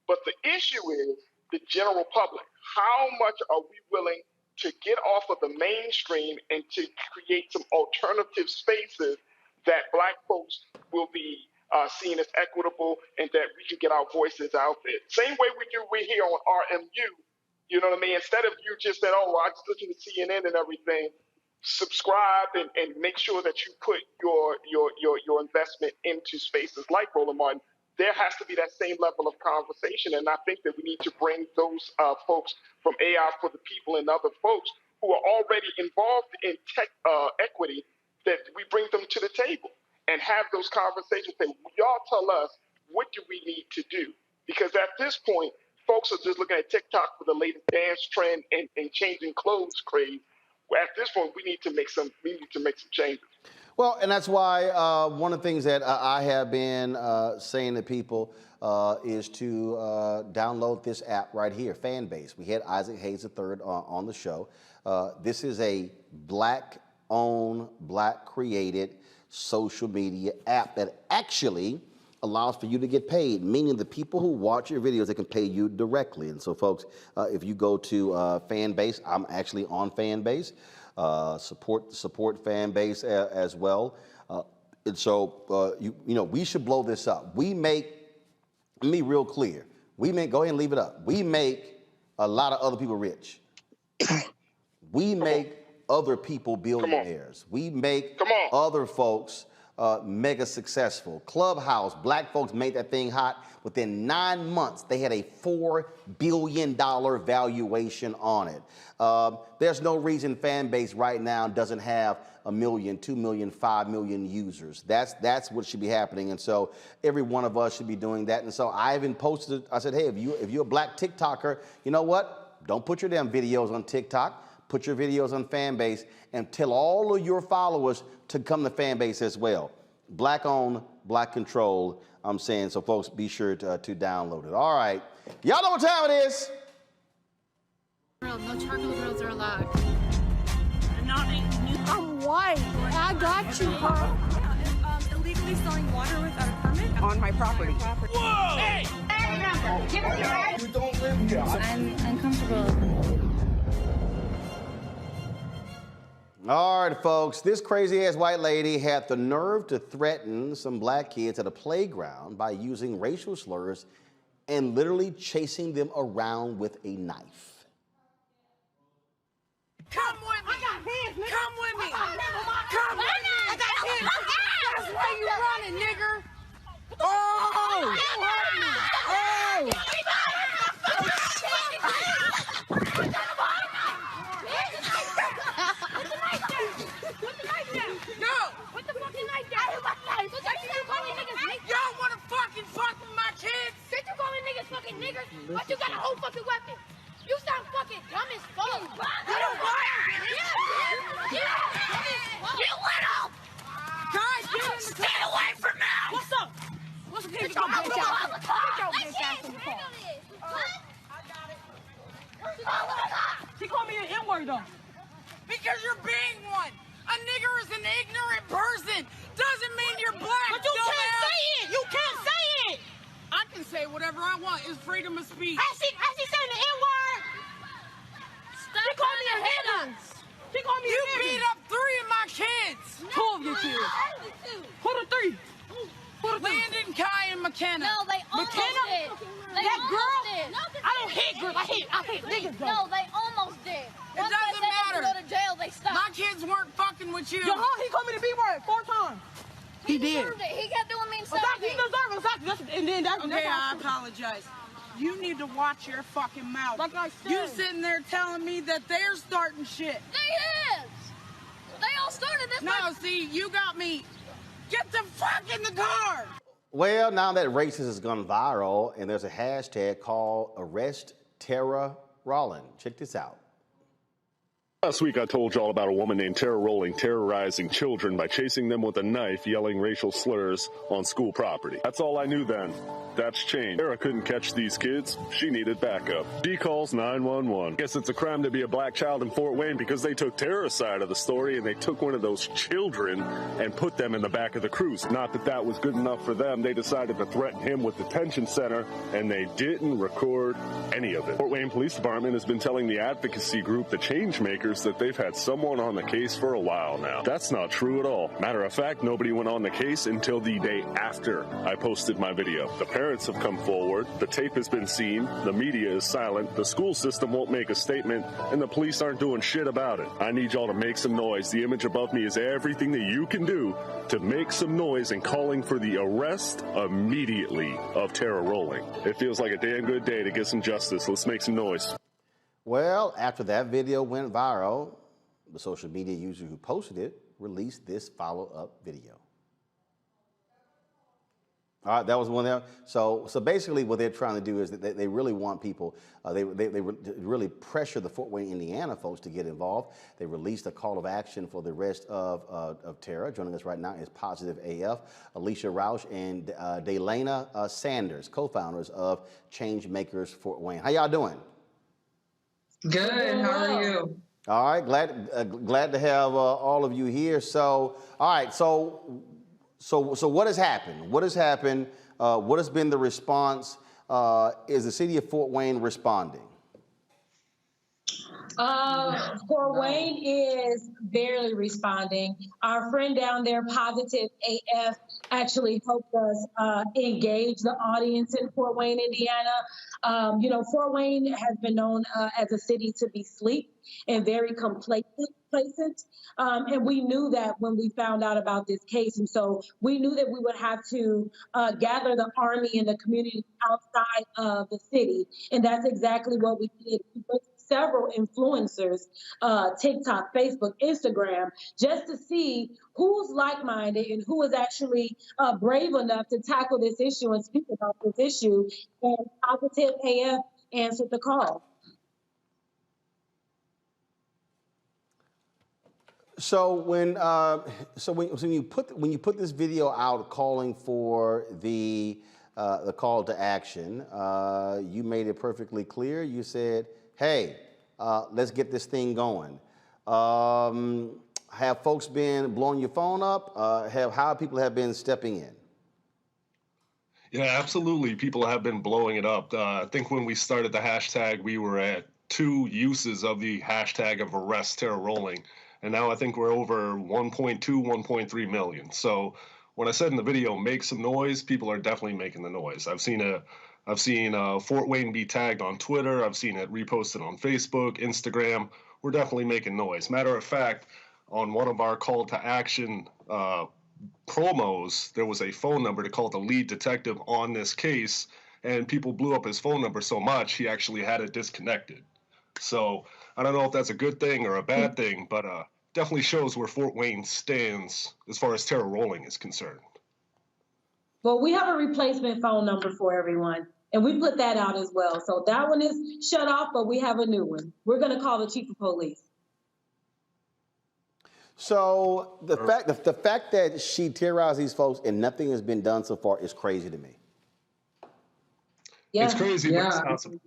But the issue is the general public. How much are we willing to get off of the mainstream and to create some alternative spaces that Black folks will be seen as equitable and that we can get our voices out there? Same way we here on RMU, you know what I mean? Instead of you just saying, oh, I just listen to CNN and everything, subscribe and make sure that you put your investment into spaces like Roland Martin. There has to be that same level of conversation. And I think that we need to bring those folks from AI for the People and other folks who are already involved in tech equity, that we bring them to the table and have those conversations. Say, y'all tell us, what do we need to do? Because at this point, folks are just looking at TikTok for the latest dance trend and changing clothes craze. At this point, we need to make some changes. Well, and that's why one of the things that I have been saying to people is to download this app right here, Fanbase. We had Isaac Hayes III on the show. This is a Black-owned, Black-created social media app that actually allows for you to get paid, meaning the people who watch your videos, they can pay you directly. And so, folks, if you go to Fanbase, I'm actually on Fanbase. Support Fanbase as well. And so, you know, we should blow this up. We make, let me be real clear, we make, go ahead and leave it up. We make a lot of other people rich. We make other people billionaires. We make other folks mega successful. Clubhouse, Black folks made that thing hot. Within 9 months, they had a $4 billion valuation on it. There's no reason Fanbase right now doesn't have 1 million, 2 million, 5 million users. That's what should be happening. And so every one of us should be doing that. And so I even posted, I said, hey, if you're a Black TikToker, you know what? Don't put your damn videos on TikTok. Put your videos on Fanbase and tell all of your followers to come to Fanbase as well. Black owned, Black controlled, I'm saying, so folks, be sure to download it. All right. Y'all know what time it is. No charcoal grills are allowed. I'm white. I got you, bro. Illegally selling water without a permit on my property. Whoa! Hey! Give us your right. You don't live here. I'm uncomfortable. All right, folks, this crazy-ass white lady had the nerve to threaten some Black kids at a playground by using racial slurs and literally chasing them around with a knife. Come with me. I got hands, nigga. Come with me. Come with me. I got hands. That's why you running, nigger. Oh! You hurt me. Oh! Y'all wanna fucking fuck with my kids? Did you calling niggas fucking niggers? But you got a whole fucking weapon. You sound fucking dumb as fuck. You don't want You little! Guys, stay away from now! What's up? What's up? Get your bitch ass in the car. She called me an N-word though. Because you're being one. A nigger is an ignorant person. Doesn't mean you're black. But you can't say it. You can't say it. I can say whatever I want. It's freedom of speech. Has she saying the N-word? Stop. She called me a nigger. She called me a nigger. You beat up 3 of my kids. 2 of your kids. Who the 3? Landon, Kai, and McKenna. No, they almost did. They almost did. I don't hit girls. I hit niggas though. No, they almost did. It doesn't matter. Go to jail, they stopped. My kids weren't fucking with you. Yo, He told me to be word 4 times. He did. deserved it. He kept doing mean stuff. Exactly, he deserved it. And then that's okay, I apologize. You need to watch your fucking mouth. Like I said. You sitting there telling me that they're starting shit. They is. They all started this. No, see, you got me. Get the fuck in the car. Well, now that racist has gone viral, and there's a hashtag called Arrest Tara Roland. Check this out. Last week, I told y'all about a woman named Tara Roland terrorizing children by chasing them with a knife, yelling racial slurs on school property. That's all I knew then. That's changed. Tara couldn't catch these kids. She needed backup. She calls 911. Guess it's a crime to be a black child in Fort Wayne because they took Tara's side of the story and they took one of those children and put them in the back of the cruise. Not that that was good enough for them. They decided to threaten him with detention center and they didn't record any of it. Fort Wayne Police Department has been telling the advocacy group, the Changemakers, that they've had someone on the case for a while now. That's not true at all. Matter of fact, nobody went on the case until the day after I posted my video. The parents have come forward, the tape has been seen, the media is silent, the school system won't make a statement, and the police aren't doing shit about it. I need y'all to make some noise. The image above me is everything that you can do to make some noise and calling for the arrest immediately of Tara Roland. It feels like a damn good day to get some justice. Let's make some noise. Well, after that video went viral, the social media user who posted it released this follow-up video. All right, that was one there. So basically what they're trying to do is that they really want people, they really pressure the Fort Wayne, Indiana folks to get involved. They released a call of action for the arrest of Tara. Joining us right now is Positive AF, Alicia Rausch, and Delana Sanders, co-founders of Changemakers Fort Wayne. How y'all doing? Good. How are you? All right. Glad to have all of you here. So, all right. So what has happened? What has happened? What has been the response? Is the city of Fort Wayne responding? Fort Wayne is barely responding. Our friend down there, Positive AF, actually helped us engage the audience in Fort Wayne, Indiana. You know, Fort Wayne has been known as a city to be sleep and very complacent. And we knew that when we found out about this case. And so we knew that we would have to gather the army and the community outside of the city. And that's exactly what we did. We put several influencers, TikTok, Facebook, Instagram, just to see who's like-minded and who is actually brave enough to tackle this issue and speak about this issue. And Positive AF answered the call. So when you put this video out calling for the call to action, you made it perfectly clear. You said, "Hey, let's get this thing going." Have folks been blowing your phone up? How people have been stepping in? Yeah, absolutely. People have been blowing it up. I think when we started the hashtag, we were at 2 uses of the hashtag of arrest Tara Roland. And now I think we're over 1.2, 1.3 million. So when I said in the video, make some noise, people are definitely making the noise. I've seen Fort Wayne be tagged on Twitter. I've seen it reposted on Facebook, Instagram. We're definitely making noise. Matter of fact, on one of our call to action promos, there was a phone number to call the lead detective on this case, and people blew up his phone number so much he actually had it disconnected. So I don't know if that's a good thing or a bad thing, but definitely shows where Fort Wayne stands as far as Tara Roland is concerned. Well, we have a replacement phone number for everyone, and we put that out as well. So that one is shut off, but we have a new one. We're going to call the chief of police. So the fact that she terrorized these folks and nothing has been done so far is crazy to me. Yeah. It's crazy, but it's not.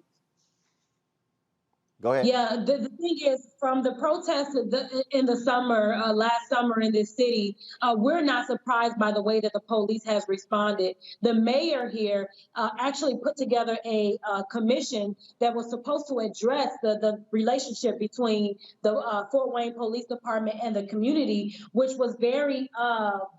Go ahead. Yeah, the thing is, from the protests in the summer, last summer in this city, we're not surprised by the way that the police has responded. The mayor here actually put together a commission that was supposed to address the relationship between the Fort Wayne Police Department and the community, which was very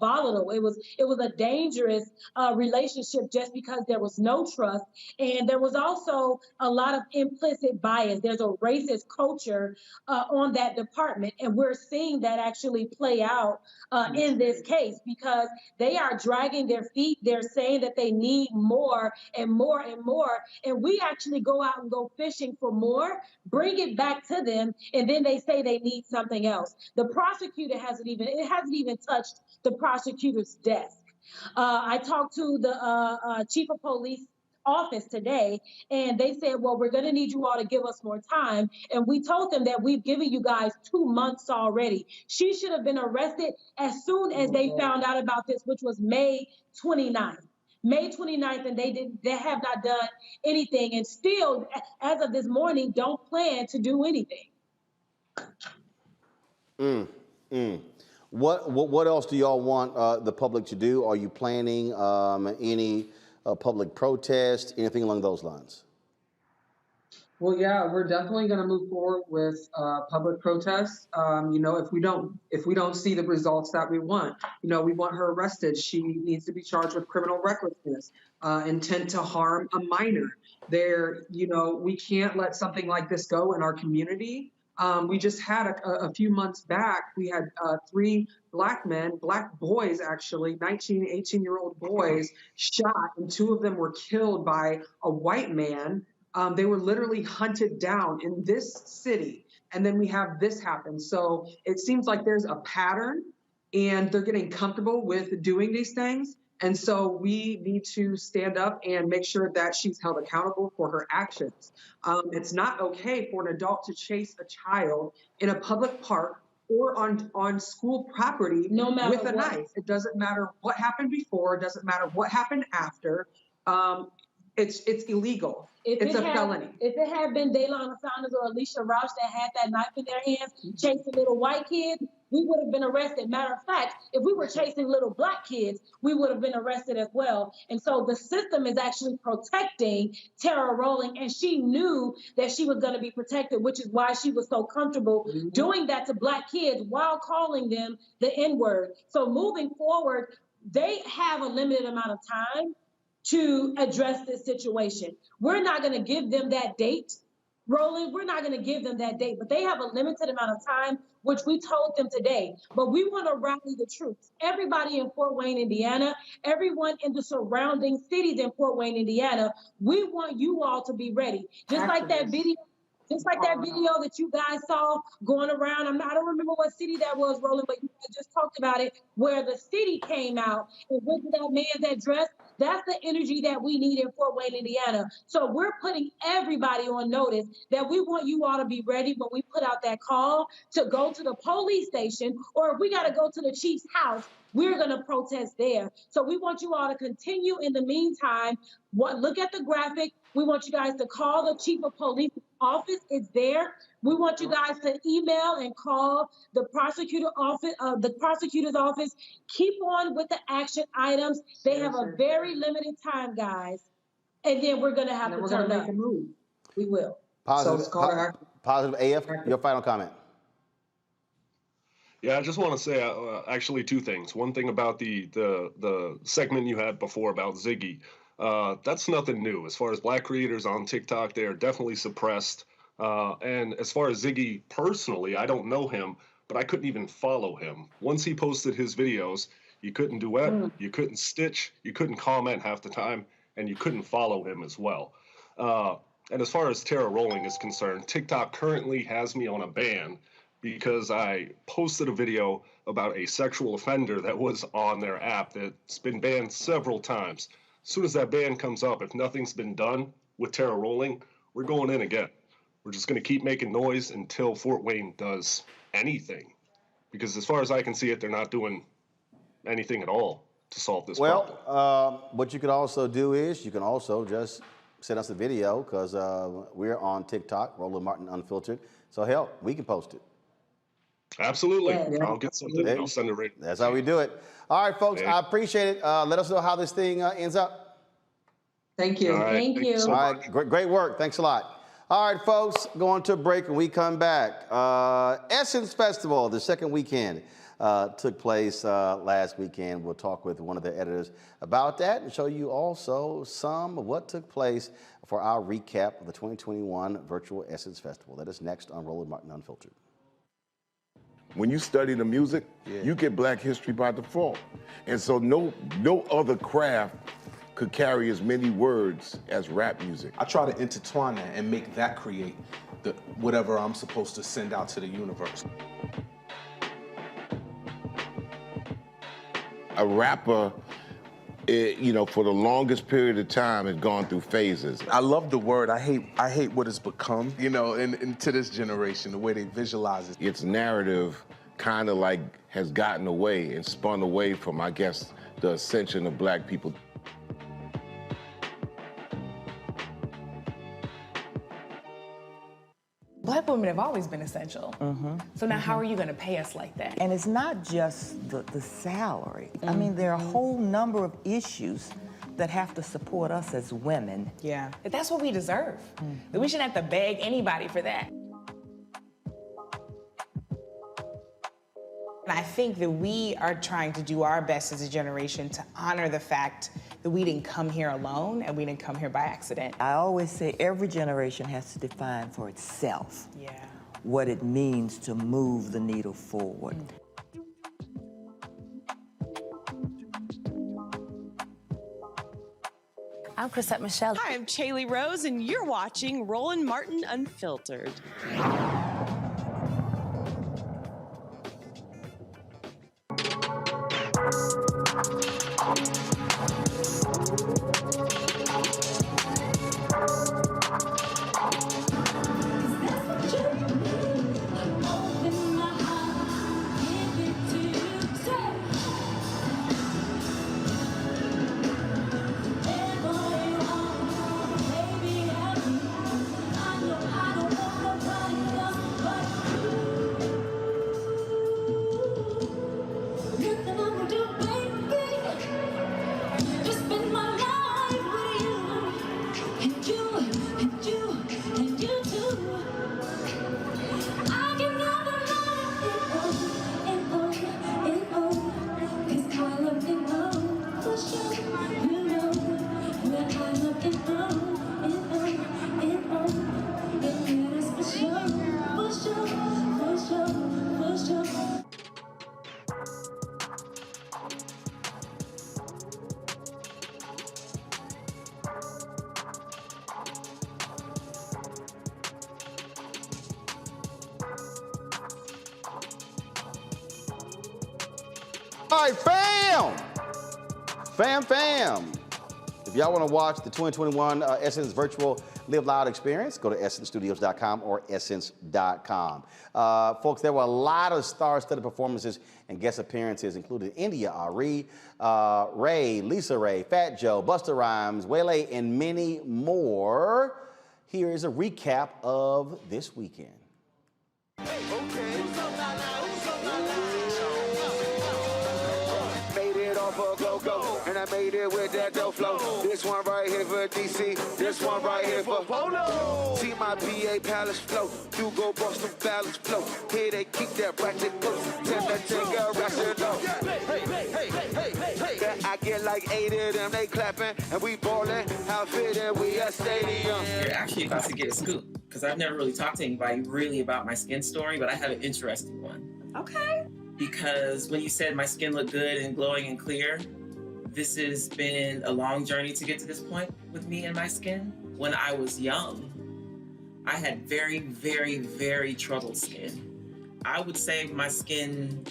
volatile. It was a dangerous relationship just because there was no trust, and there was also a lot of implicit bias. There's a racist culture on that department, and we're seeing that actually play out in this case because they are dragging their feet. They're saying that they need more and more and more, and we actually go out and go fishing for more, bring it back to them, and then they say they need something else. The prosecutor hasn't even touched the prosecutor's desk. I talked to the chief of police office today, and they said, well, we're going to need you all to give us more time. And we told them that we've given you guys 2 months already. She should have been arrested as soon as they found out about this, which was May 29th. May 29th, and they have not done anything, and still, as of this morning, don't plan to do anything. What else do y'all want the public to do? Are you planning any public protest, anything along those lines? Well, yeah, we're definitely going to move forward with public protests. You know, if we don't see the results that we want, you know, we want her arrested. She needs to be charged with criminal recklessness, intent to harm a minor. You know, we can't let something like this go in our community. We just had a few months back, we had 3 black boys actually, 19, 18-year-old boys shot, and 2 of them were killed by a white man. They were literally hunted down in this city. And then we have this happen. So it seems like there's a pattern, and they're getting comfortable with doing these things. And so we need to stand up and make sure that she's held accountable for her actions. It's not okay for an adult to chase a child in a public park or on school property with a knife. It doesn't matter what happened before. It doesn't matter what happened after. It's illegal. It's a felony. If it had been Daylon Saunders or Alicia Rauch that had that knife in their hands, chasing little white kids, we would have been arrested. Matter of fact, if we were chasing little black kids, we would have been arrested as well. And so the system is actually protecting Tara Rowling, and she knew that she was going to be protected, which is why she was so comfortable doing that to black kids while calling them the N-word. So moving forward, they have a limited amount of time to address this situation. We're not going to give them that date, Roland. We're not going to give them that date, but they have a limited amount of time, which we told them today. But we want to rally the troops. Everybody in Fort Wayne, Indiana, everyone in the surrounding cities in Fort Wayne, Indiana, we want you all to be ready. Just like that video that you guys saw going around. I don't remember what city that was, Roland, but you just talked about it, where the city came out and went to that man's address. That's the energy that we need in Fort Wayne, Indiana. So we're putting everybody on notice that we want you all to be ready when we put out that call to go to the police station, or if we got to go to the chief's house, we're going to protest there. So we want you all to continue in the meantime. Look at the graphic. We want you guys to call the chief of police office. It's there. We want you guys to email and call the prosecutor's office. Keep on with the action items. They have a very limited time, guys. And then we're going to have to turn up. We will. Positive AF, your final comment. Yeah, I just want to say actually 2 things. One thing about the segment you had before about Ziggy. That's nothing new. As far as black creators on TikTok, they are definitely suppressed. And as far as Ziggy personally, I don't know him, but I couldn't even follow him. Once he posted his videos, you couldn't duet, you couldn't stitch, you couldn't comment half the time, and you couldn't follow him as well. And as far as Tara Rowling is concerned, TikTok currently has me on a ban because I posted a video about a sexual offender that was on their app that's been banned several times. As soon as that ban comes up, if nothing's been done with Tara Rowling, we're going in again. We're just going to keep making noise until Fort Wayne does anything. Because as far as I can see it, they're not doing anything at all to solve this problem. Well, what you could also do is you can also just send us a video because we're on TikTok, Roland Martin Unfiltered. So hell, we can post it. Absolutely. Yeah. I'll get something and I'll send it right. That's how we do it. All right, folks, I appreciate it. Let us know how this thing ends up. Thank you. All right, Thank you. so All much. right, great work. Thanks a lot. All right, folks, going to a break and we come back. Essence Festival, the second weekend, took place last weekend. We'll talk with one of the editors about that and show you also some of what took place for our recap of the 2021 Virtual Essence Festival. That is next on Roland Martin Unfiltered. When you study the music, you get Black history by default. And so no other craft could carry as many words as rap music. I try to intertwine that and make that create whatever I'm supposed to send out to the universe. A rapper, for the longest period of time has gone through phases. I love the word. I hate what it's become, and to this generation, the way they visualize it. Its narrative kind of like has gotten away and spun away from, I guess, the ascension of Black people. Black women have always been essential. So now how are you going to pay us like that? And it's not just the salary. I mean, there are a whole number of issues that have to support us as women. Yeah. But that's what we deserve. That we shouldn't have to beg anybody for that. And I think that we are trying to do our best as a generation to honor the fact that we didn't come here alone and we didn't come here by accident. I always say every generation has to define for itself what it means to move the needle forward. I'm Chrisette Michelle. Hi, I'm Chaley Rose, and you're watching Roland Martin Unfiltered. All right, fam. If y'all want to watch the 2021 Essence Virtual Live Loud experience, go to essencestudios.com or essence.com. Folks, there were a lot of star-studded performances and guest appearances, including India, Arie, Ray, LisaRaye, Fat Joe, Busta Rhymes, Wale, and many more. Here is a recap of this weekend. And I made it with that dough flow. This one right here for DC. This one right here for Polo. See my BA Palace flow. You go Boston Palace flow. Here they keep that ratchet close. Tend to take a ratchet low. I get like 8 of them. They clapping and we ballin'. How fitted we at stadium. You're actually about to get a scoop because I've never really talked to anybody really about my skin story, but I have an interesting one. Okay. Because when you said my skin looked good and glowing and clear, this has been a long journey to get to this point with me and my skin. When I was young, I had very, very, very troubled skin. I would say my skin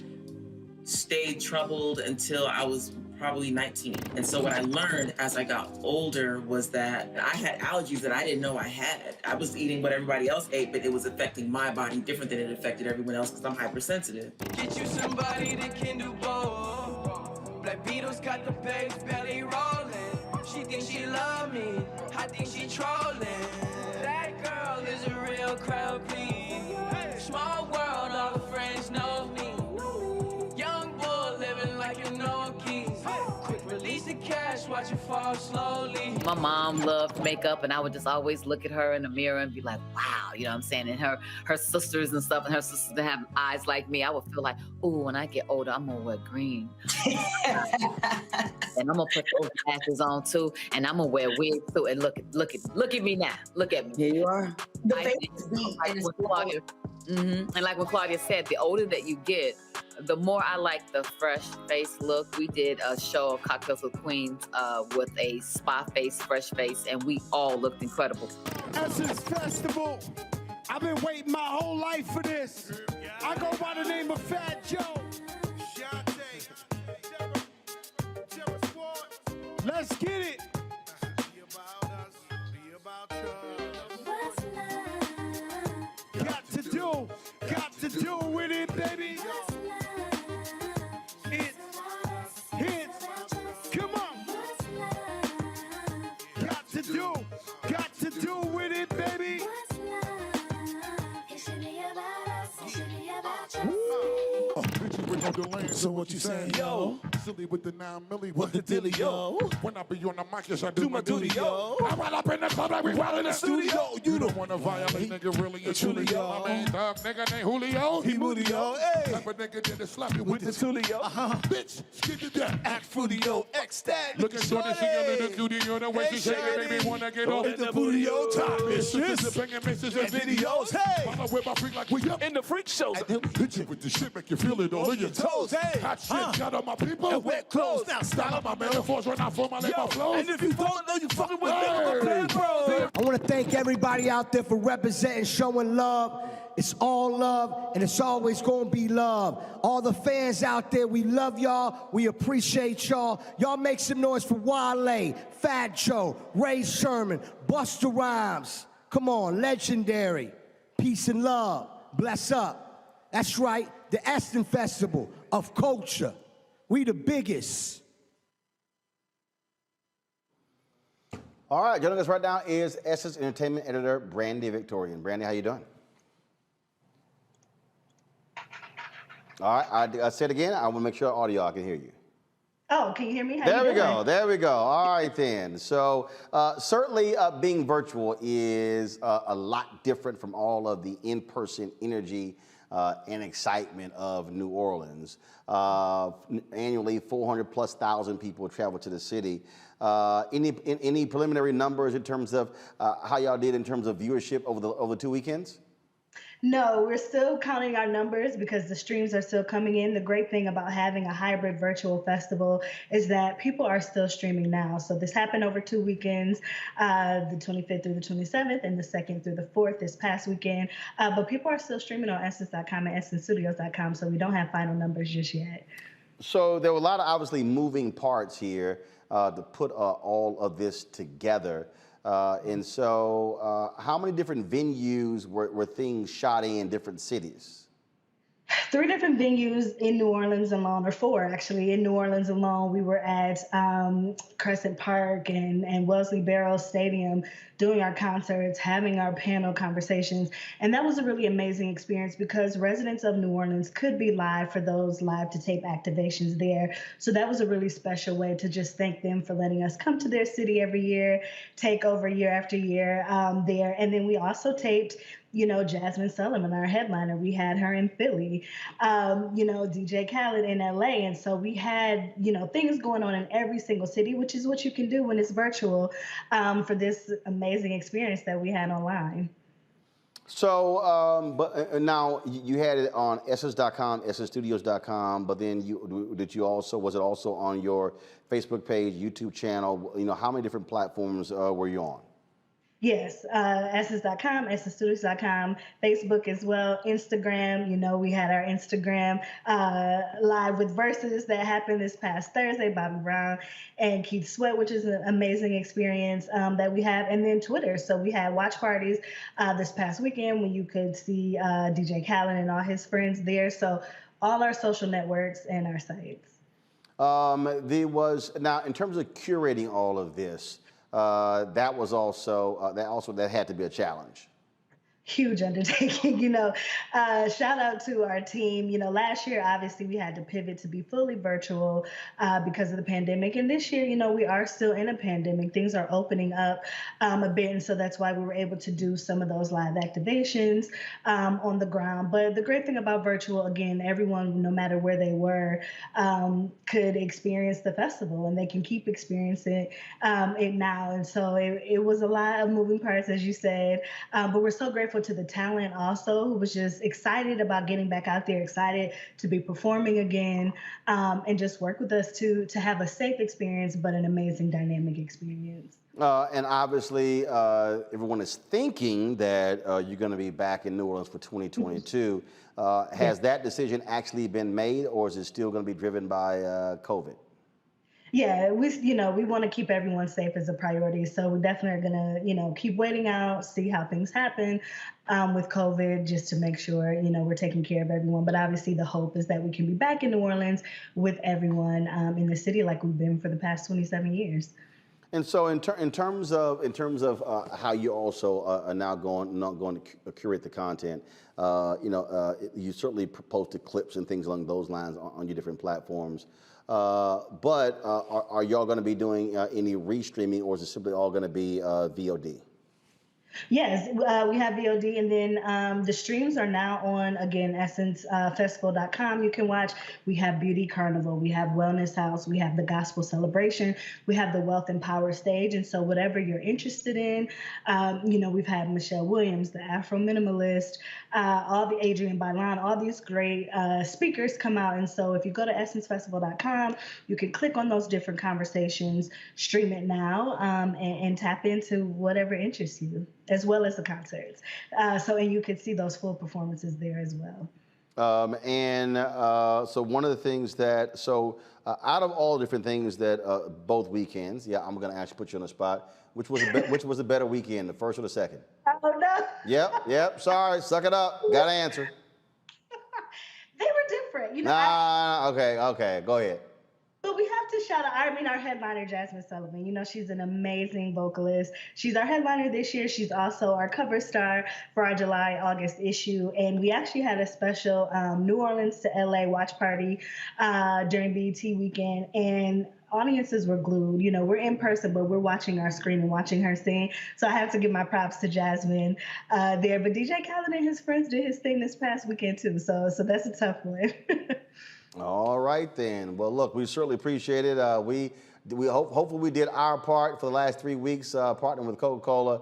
stayed troubled until I was probably 19. And so what I learned as I got older was that I had allergies that I didn't know I had. I was eating what everybody else ate, but it was affecting my body different than it affected everyone else because I'm hypersensitive. Get you somebody that can do both. Black Beatles got the bass belly rolling. She thinks she love me, I think she trolling. That girl is a real crowd, please. Small world, all the friends know me. Young bull living like you know keys. Quick release the cash, watch it fall slowly. My mom loved makeup, and I would just always look at her in the mirror and be like, wow, you know what I'm saying? And her sisters and stuff, and her sisters that have eyes like me, I would feel like, ooh, when I get older, I'm gonna wear green. And I'm gonna put those glasses on too, and I'm gonna wear wigs too. And look at me now. Look at me. Here you are. The face and like when Claudia said, the older that you get, the more I like the fresh face look. We did a show of Cocktails with Queens with a spa face, fresh face, and we all looked incredible. Essence Festival. I've been waiting my whole life for this. I go by the name of Fat Joe. Let's get it. Got to do with it, baby. Hits, come on. Got to do with it, baby. With no delay, so what you say, yo? Silly with the 9 milli, what the dilly, yo? When I be on the mic, yes, I do my duty, yo. I ride up in the club like we while in the studio. You don't wanna violate, nigga, really and truly, yo. My main dog, nigga named Julio. He moody, yo. Hey, like a nigga did the sloppy with the tulio. Bitch, skip it down, act fruity, yo. X-Stack. Looking short and she a little cutie, yo. The way she shake it, make me wanna get off in the booty, yo. Top bitches, banging misses and videos. Hey, while I whip my freak like we up in the freak shows. Hit you with the shit, make you feel it all in your toes. Hey, hot shit, got on my people and wet clothes. Now style my metaphors right now for my labor flows. And if you don't know, you fucking with me, bro. I want to thank everybody out there for representing, showing love. It's all love, and it's always going to be love. All the fans out there, we love y'all. We appreciate y'all. Y'all make some noise for Wale, Fat Joe, Ray Sherman, Busta Rhymes. Come on, legendary. Peace and love. Bless up. That's right, the Essence Festival of Culture. We the biggest. All right, joining us right now is Essence Entertainment editor Brandy Victorian. Brandy, how you doing? All right, I said again, I want to make sure all can hear you. Oh, can you hear me? There we go. All right then. So certainly being virtual is a lot different from all of the in-person energy and excitement of New Orleans. Annually, 400,000+ people travel to the city. Any preliminary numbers in terms of how y'all did in terms of viewership over the 2 weekends? No, we're still counting our numbers because the streams are still coming in. The great thing about having a hybrid virtual festival is that people are still streaming now. So this happened over 2 weekends, the 25th through the 27th and the 2nd through the 4th this past weekend. But people are still streaming on Essence.com and EssenceStudios.com, so we don't have final numbers just yet. So there were a lot of obviously moving parts here to put all of this together. And so how many different venues were things shot in different cities? 3 different venues in New Orleans alone, or 4 actually. In New Orleans alone, we were at Crescent Park and Wellesley Barrows Stadium doing our concerts, having our panel conversations. And that was a really amazing experience because residents of New Orleans could be live for those live to tape activations there. So that was a really special way to just thank them for letting us come to their city every year, take over year after year there. And then we also taped Jasmine Sullivan, our headliner. We had her in Philly, DJ Khaled in LA. And so we had, things going on in every single city, which is what you can do when it's virtual for this amazing experience that we had online. So, but now you had it on Essence.com, EssenceStudios.com, but then was it also on your Facebook page, YouTube channel? How many different platforms were you on? Yes, Essence.com, EssenceStudios.com, Facebook as well, Instagram. We had our Instagram live with Versus that happened this past Thursday, Bobby Brown and Keith Sweat, which is an amazing experience that we have. And then Twitter. So we had watch parties this past weekend when you could see DJ Khaled and all his friends there. So all our social networks and our sites. There was, now in terms of curating all of this, that was also, that had to be a challenge. Huge undertaking, shout out to our team. Last year, obviously, we had to pivot to be fully virtual because of the pandemic. And this year, we are still in a pandemic. Things are opening up a bit. And so that's why we were able to do some of those live activations on the ground. But the great thing about virtual, again, everyone, no matter where they were, could experience the festival, and they can keep experiencing it now. And so it was a lot of moving parts, as you said, but we're so grateful to the talent also, who was just excited about getting back out there, excited to be performing again, and just work with us to have a safe experience, but an amazing dynamic experience. And obviously, everyone is thinking that you're going to be back in New Orleans for 2022. Has that decision actually been made, or is it still going to be driven by COVID? Yeah, we want to keep everyone safe as a priority. So we definitely are going to, keep waiting out, see how things happen with COVID, just to make sure, we're taking care of everyone. But obviously the hope is that we can be back in New Orleans with everyone in the city like we've been for the past 27 years. And so in terms of how you also are now going to curate the content, you certainly posted clips and things along those lines on your different platforms. But are y'all going to be doing any restreaming, or is it simply all going to be VOD? Yes, we have VOD, and then the streams are now on, again, essencefestival.com. You can watch. We have Beauty Carnival, we have Wellness House, we have the Gospel Celebration, we have the Wealth and Power stage. And so whatever you're interested in, we've had Michelle Williams, the Afro Minimalist, all the Adrienne Bailon, all these great speakers come out. And so if you go to essencefestival.com, you can click on those different conversations, stream it now, and tap into whatever interests you, as well as the concerts. And you could see those full performances there as well. So one of the things that, out of all the different things that both weekends, I'm going to actually put you on the spot, which was a better weekend, the first or the second? Oh, no. Yep, sorry, suck it up, got to answer. They were different. Okay, go ahead. But we have to shout out, our headliner, Jasmine Sullivan. She's an amazing vocalist. She's our headliner this year. She's also our cover star for our July-August issue. And we actually had a special New Orleans to LA watch party during BET weekend. And audiences were glued. We're in person, but we're watching our screen and watching her sing. So I have to give my props to Jasmine there. But DJ Khaled and his friends did his thing this past weekend too. So that's a tough one. All right then. Well, look, we certainly appreciate it. Hopefully we did our part for the last 3 weeks, partnering with Coca-Cola,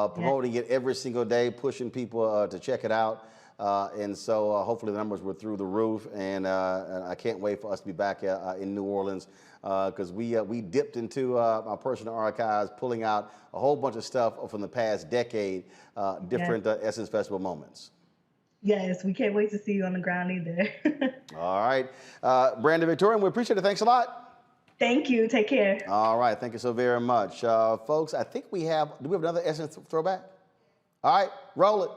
promoting it every single day, pushing people to check it out. And so hopefully the numbers were through the roof, and I can't wait for us to be back in New Orleans, because we dipped into our personal archives, pulling out a whole bunch of stuff from the past decade, different Essence Festival moments. Yes, we can't wait to see you on the ground either. All right. Brandon Victorian, we appreciate it. Thanks a lot. Thank you. Take care. All right. Thank you so very much. Folks, I think do we have another Essence throwback? All right. Roll it.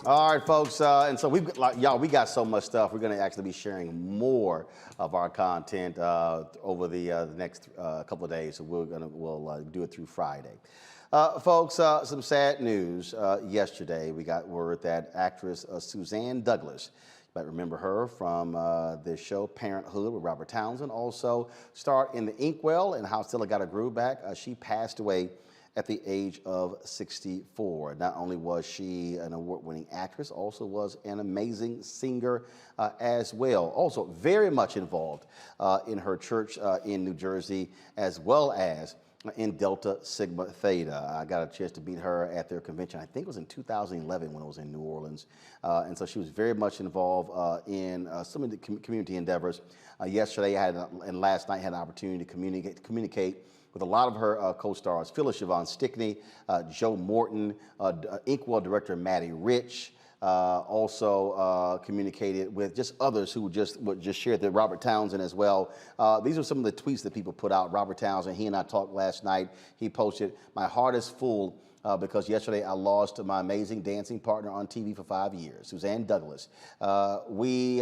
All right, folks, and so we got so much stuff. We're going to actually be sharing more of our content over the next couple of days. So we'll do it through Friday. Folks, some sad news. Yesterday, we got word that actress Suzzanne Douglas, you might remember her from the show Parenthood with Robert Townsend, also starred in The Inkwell and How Stella Got Her Groove Back. She passed away at the age of 64. Not only was she an award-winning actress, also was an amazing singer as well. Also very much involved in her church in New Jersey, as well as in Delta Sigma Theta. I got a chance to meet her at their convention. I think it was in 2011 when I was in New Orleans. And so she was very much involved in some of the community endeavors. Yesterday and last night had an opportunity to communicate with a lot of her co-stars, Phyllis Siobhan Stickney, Joe Morton, Inkwell director Maddie Rich, also communicated with just others who just shared that, Robert Townsend as well. These are some of the tweets that people put out. Robert Townsend, he and I talked last night. He posted, "My heart is full because yesterday I lost my amazing dancing partner on TV for 5 years, Suzzanne Douglas. We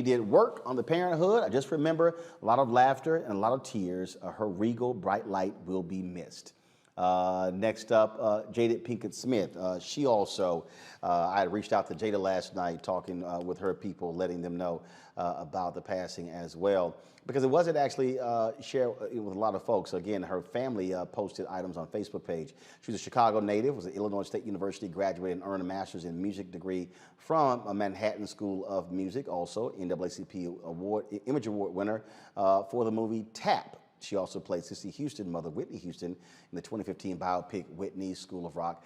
did work on the Parenthood. I just remember a lot of laughter and a lot of tears. Her regal bright light will be missed." Next up, Jada Pinkett Smith. She also, I reached out to Jada last night talking with her people, letting them know about the passing as well. Because it wasn't actually shared with a lot of folks. Again, her family posted items on Facebook page. She was a Chicago native, was an Illinois State University graduate, and earned a master's in music degree from a Manhattan School of Music. Also, NAACP Award, Image Award winner for the movie Tap. She also played Cissy Houston, mother Whitney Houston, in the 2015 biopic Whitney School of Rock.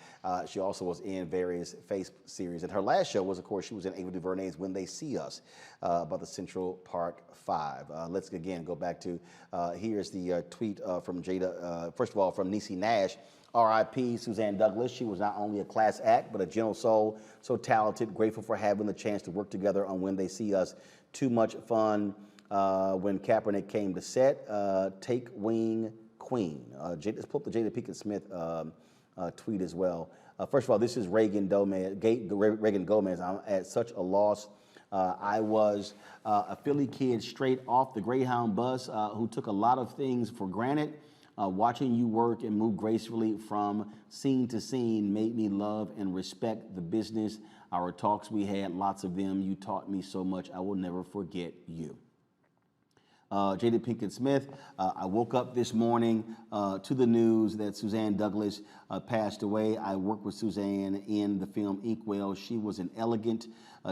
She also was in various Face series. And her last show was, of course, she was in Ava DuVernay's When They See Us, about the Central Park 5. Let's again go back to, here's the tweet from Jada, first of all, from Niecy Nash. R.I.P. Suzzanne Douglas. She was not only a class act, but a gentle soul, so talented, grateful for having the chance to work together on When They See Us. Too much fun. When Kaepernick came to set, take wing queen. Let's pull up the Jada Pinkett Smith tweet as well. First of all, this is Reagan Gomez. I'm at such a loss. I was a Philly kid straight off the Greyhound bus who took a lot of things for granted. Watching you work and move gracefully from scene to scene made me love and respect the business. Our talks we had, lots of them. You taught me so much. I will never forget you. Jada Pinkett Smith, I woke up this morning to the news that Suzzanne Douglas passed away. I worked with Suzzanne in the film Inkwell. She was an elegant,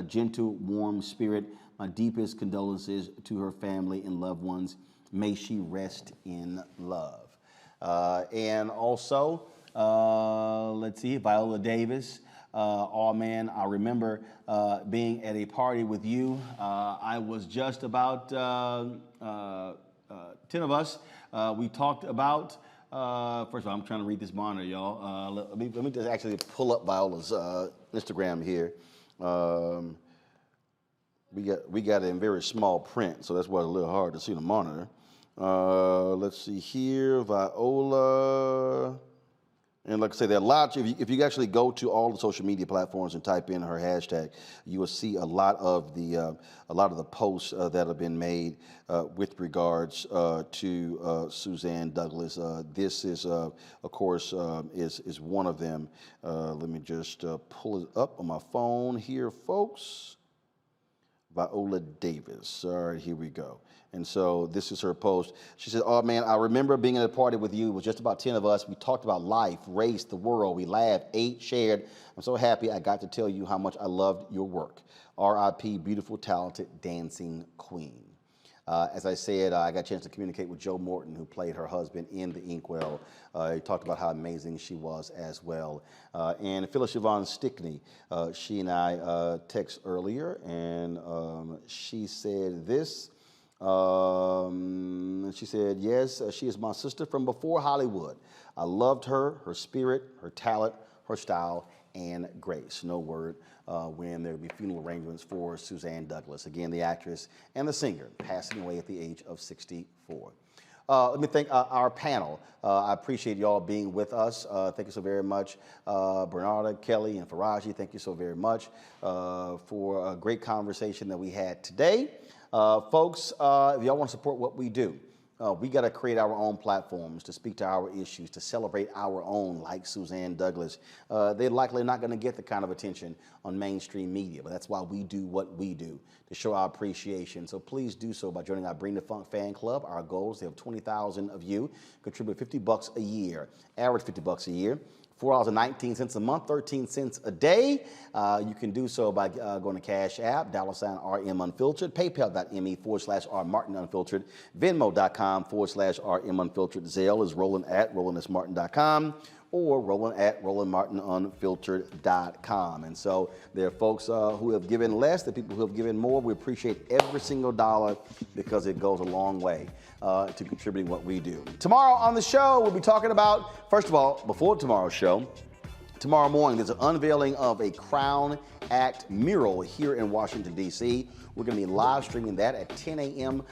gentle, warm spirit. My deepest condolences to her family and loved ones. May she rest in love. And also, let's see, Viola Davis. Oh man, I remember being at a party with you. I was just about 10 of us. We talked about, first of all, I'm trying to read this monitor, y'all. Let me just actually pull up Viola's Instagram here. We got it in very small print, so that's why it's a little hard to see the monitor. Let's see here, Viola. And like I say, there are lots. If you actually go to all the social media platforms and type in her hashtag, you will see a lot of the posts that have been made with regards to Suzzanne Douglas. This is, of course, is one of them. Let me just pull it up on my phone here, folks. Viola Davis. All right, here we go. And so this is her post. She said, oh man, I remember being at a party with you. It was just about 10 of us. We talked about life, race, the world. We laughed, ate, shared. I'm so happy I got to tell you how much I loved your work. R.I.P. beautiful, talented, dancing queen. As I said, I got a chance to communicate with Joe Morton, who played her husband in the Inkwell. He talked about how amazing she was as well. And Phyllis Siobhan Stickney, she and I text earlier, and she said this. She said, yes, she is my sister from before Hollywood. I loved her spirit, her talent, her style, and grace. No word when there will be funeral arrangements for Suzzanne Douglas. Again, the actress and the singer, passing away at the age of 64. Let me thank our panel. I appreciate y'all being with us. Thank you so very much. Bernarda, Kelly, and Faraji, thank you so very much for a great conversation that we had today. Folks, if y'all want to support what we do, We got to create our own platforms to speak to our issues, to celebrate our own, like Suzzanne Douglas. They're likely not going to get the kind of attention on mainstream media, but that's why we do what we do, to show our appreciation. So please do so by joining our Bring the Funk fan club. Our goal is to have 20,000 of you contribute $50 a year, average $50 a year. $4.19 a month, 13 cents a day. You can do so by going to Cash App, $RM Unfiltered, PayPal.me/R Martin Unfiltered, Venmo.com/RM Unfiltered. Zelle is Roland@RolandSMartin.com or Roland@RolandMartinUnfiltered.com. And so there are folks who have given less, the people who have given more. We appreciate every single dollar because it goes a long way to contributing what we do. Tomorrow on the show, we'll be talking about, first of all, before tomorrow's show, tomorrow morning, there's an unveiling of a Crown Act mural here in Washington, D.C. We're going to be live streaming that at 10 a.m.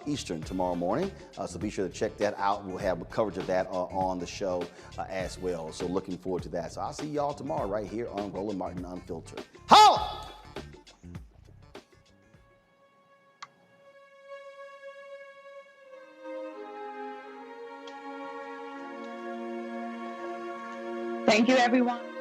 Eastern tomorrow morning. So be sure to check that out. We'll have coverage of that on the show as well. So looking forward to that. So I'll see y'all tomorrow right here on Roland Martin Unfiltered. Holla! Thank you, everyone.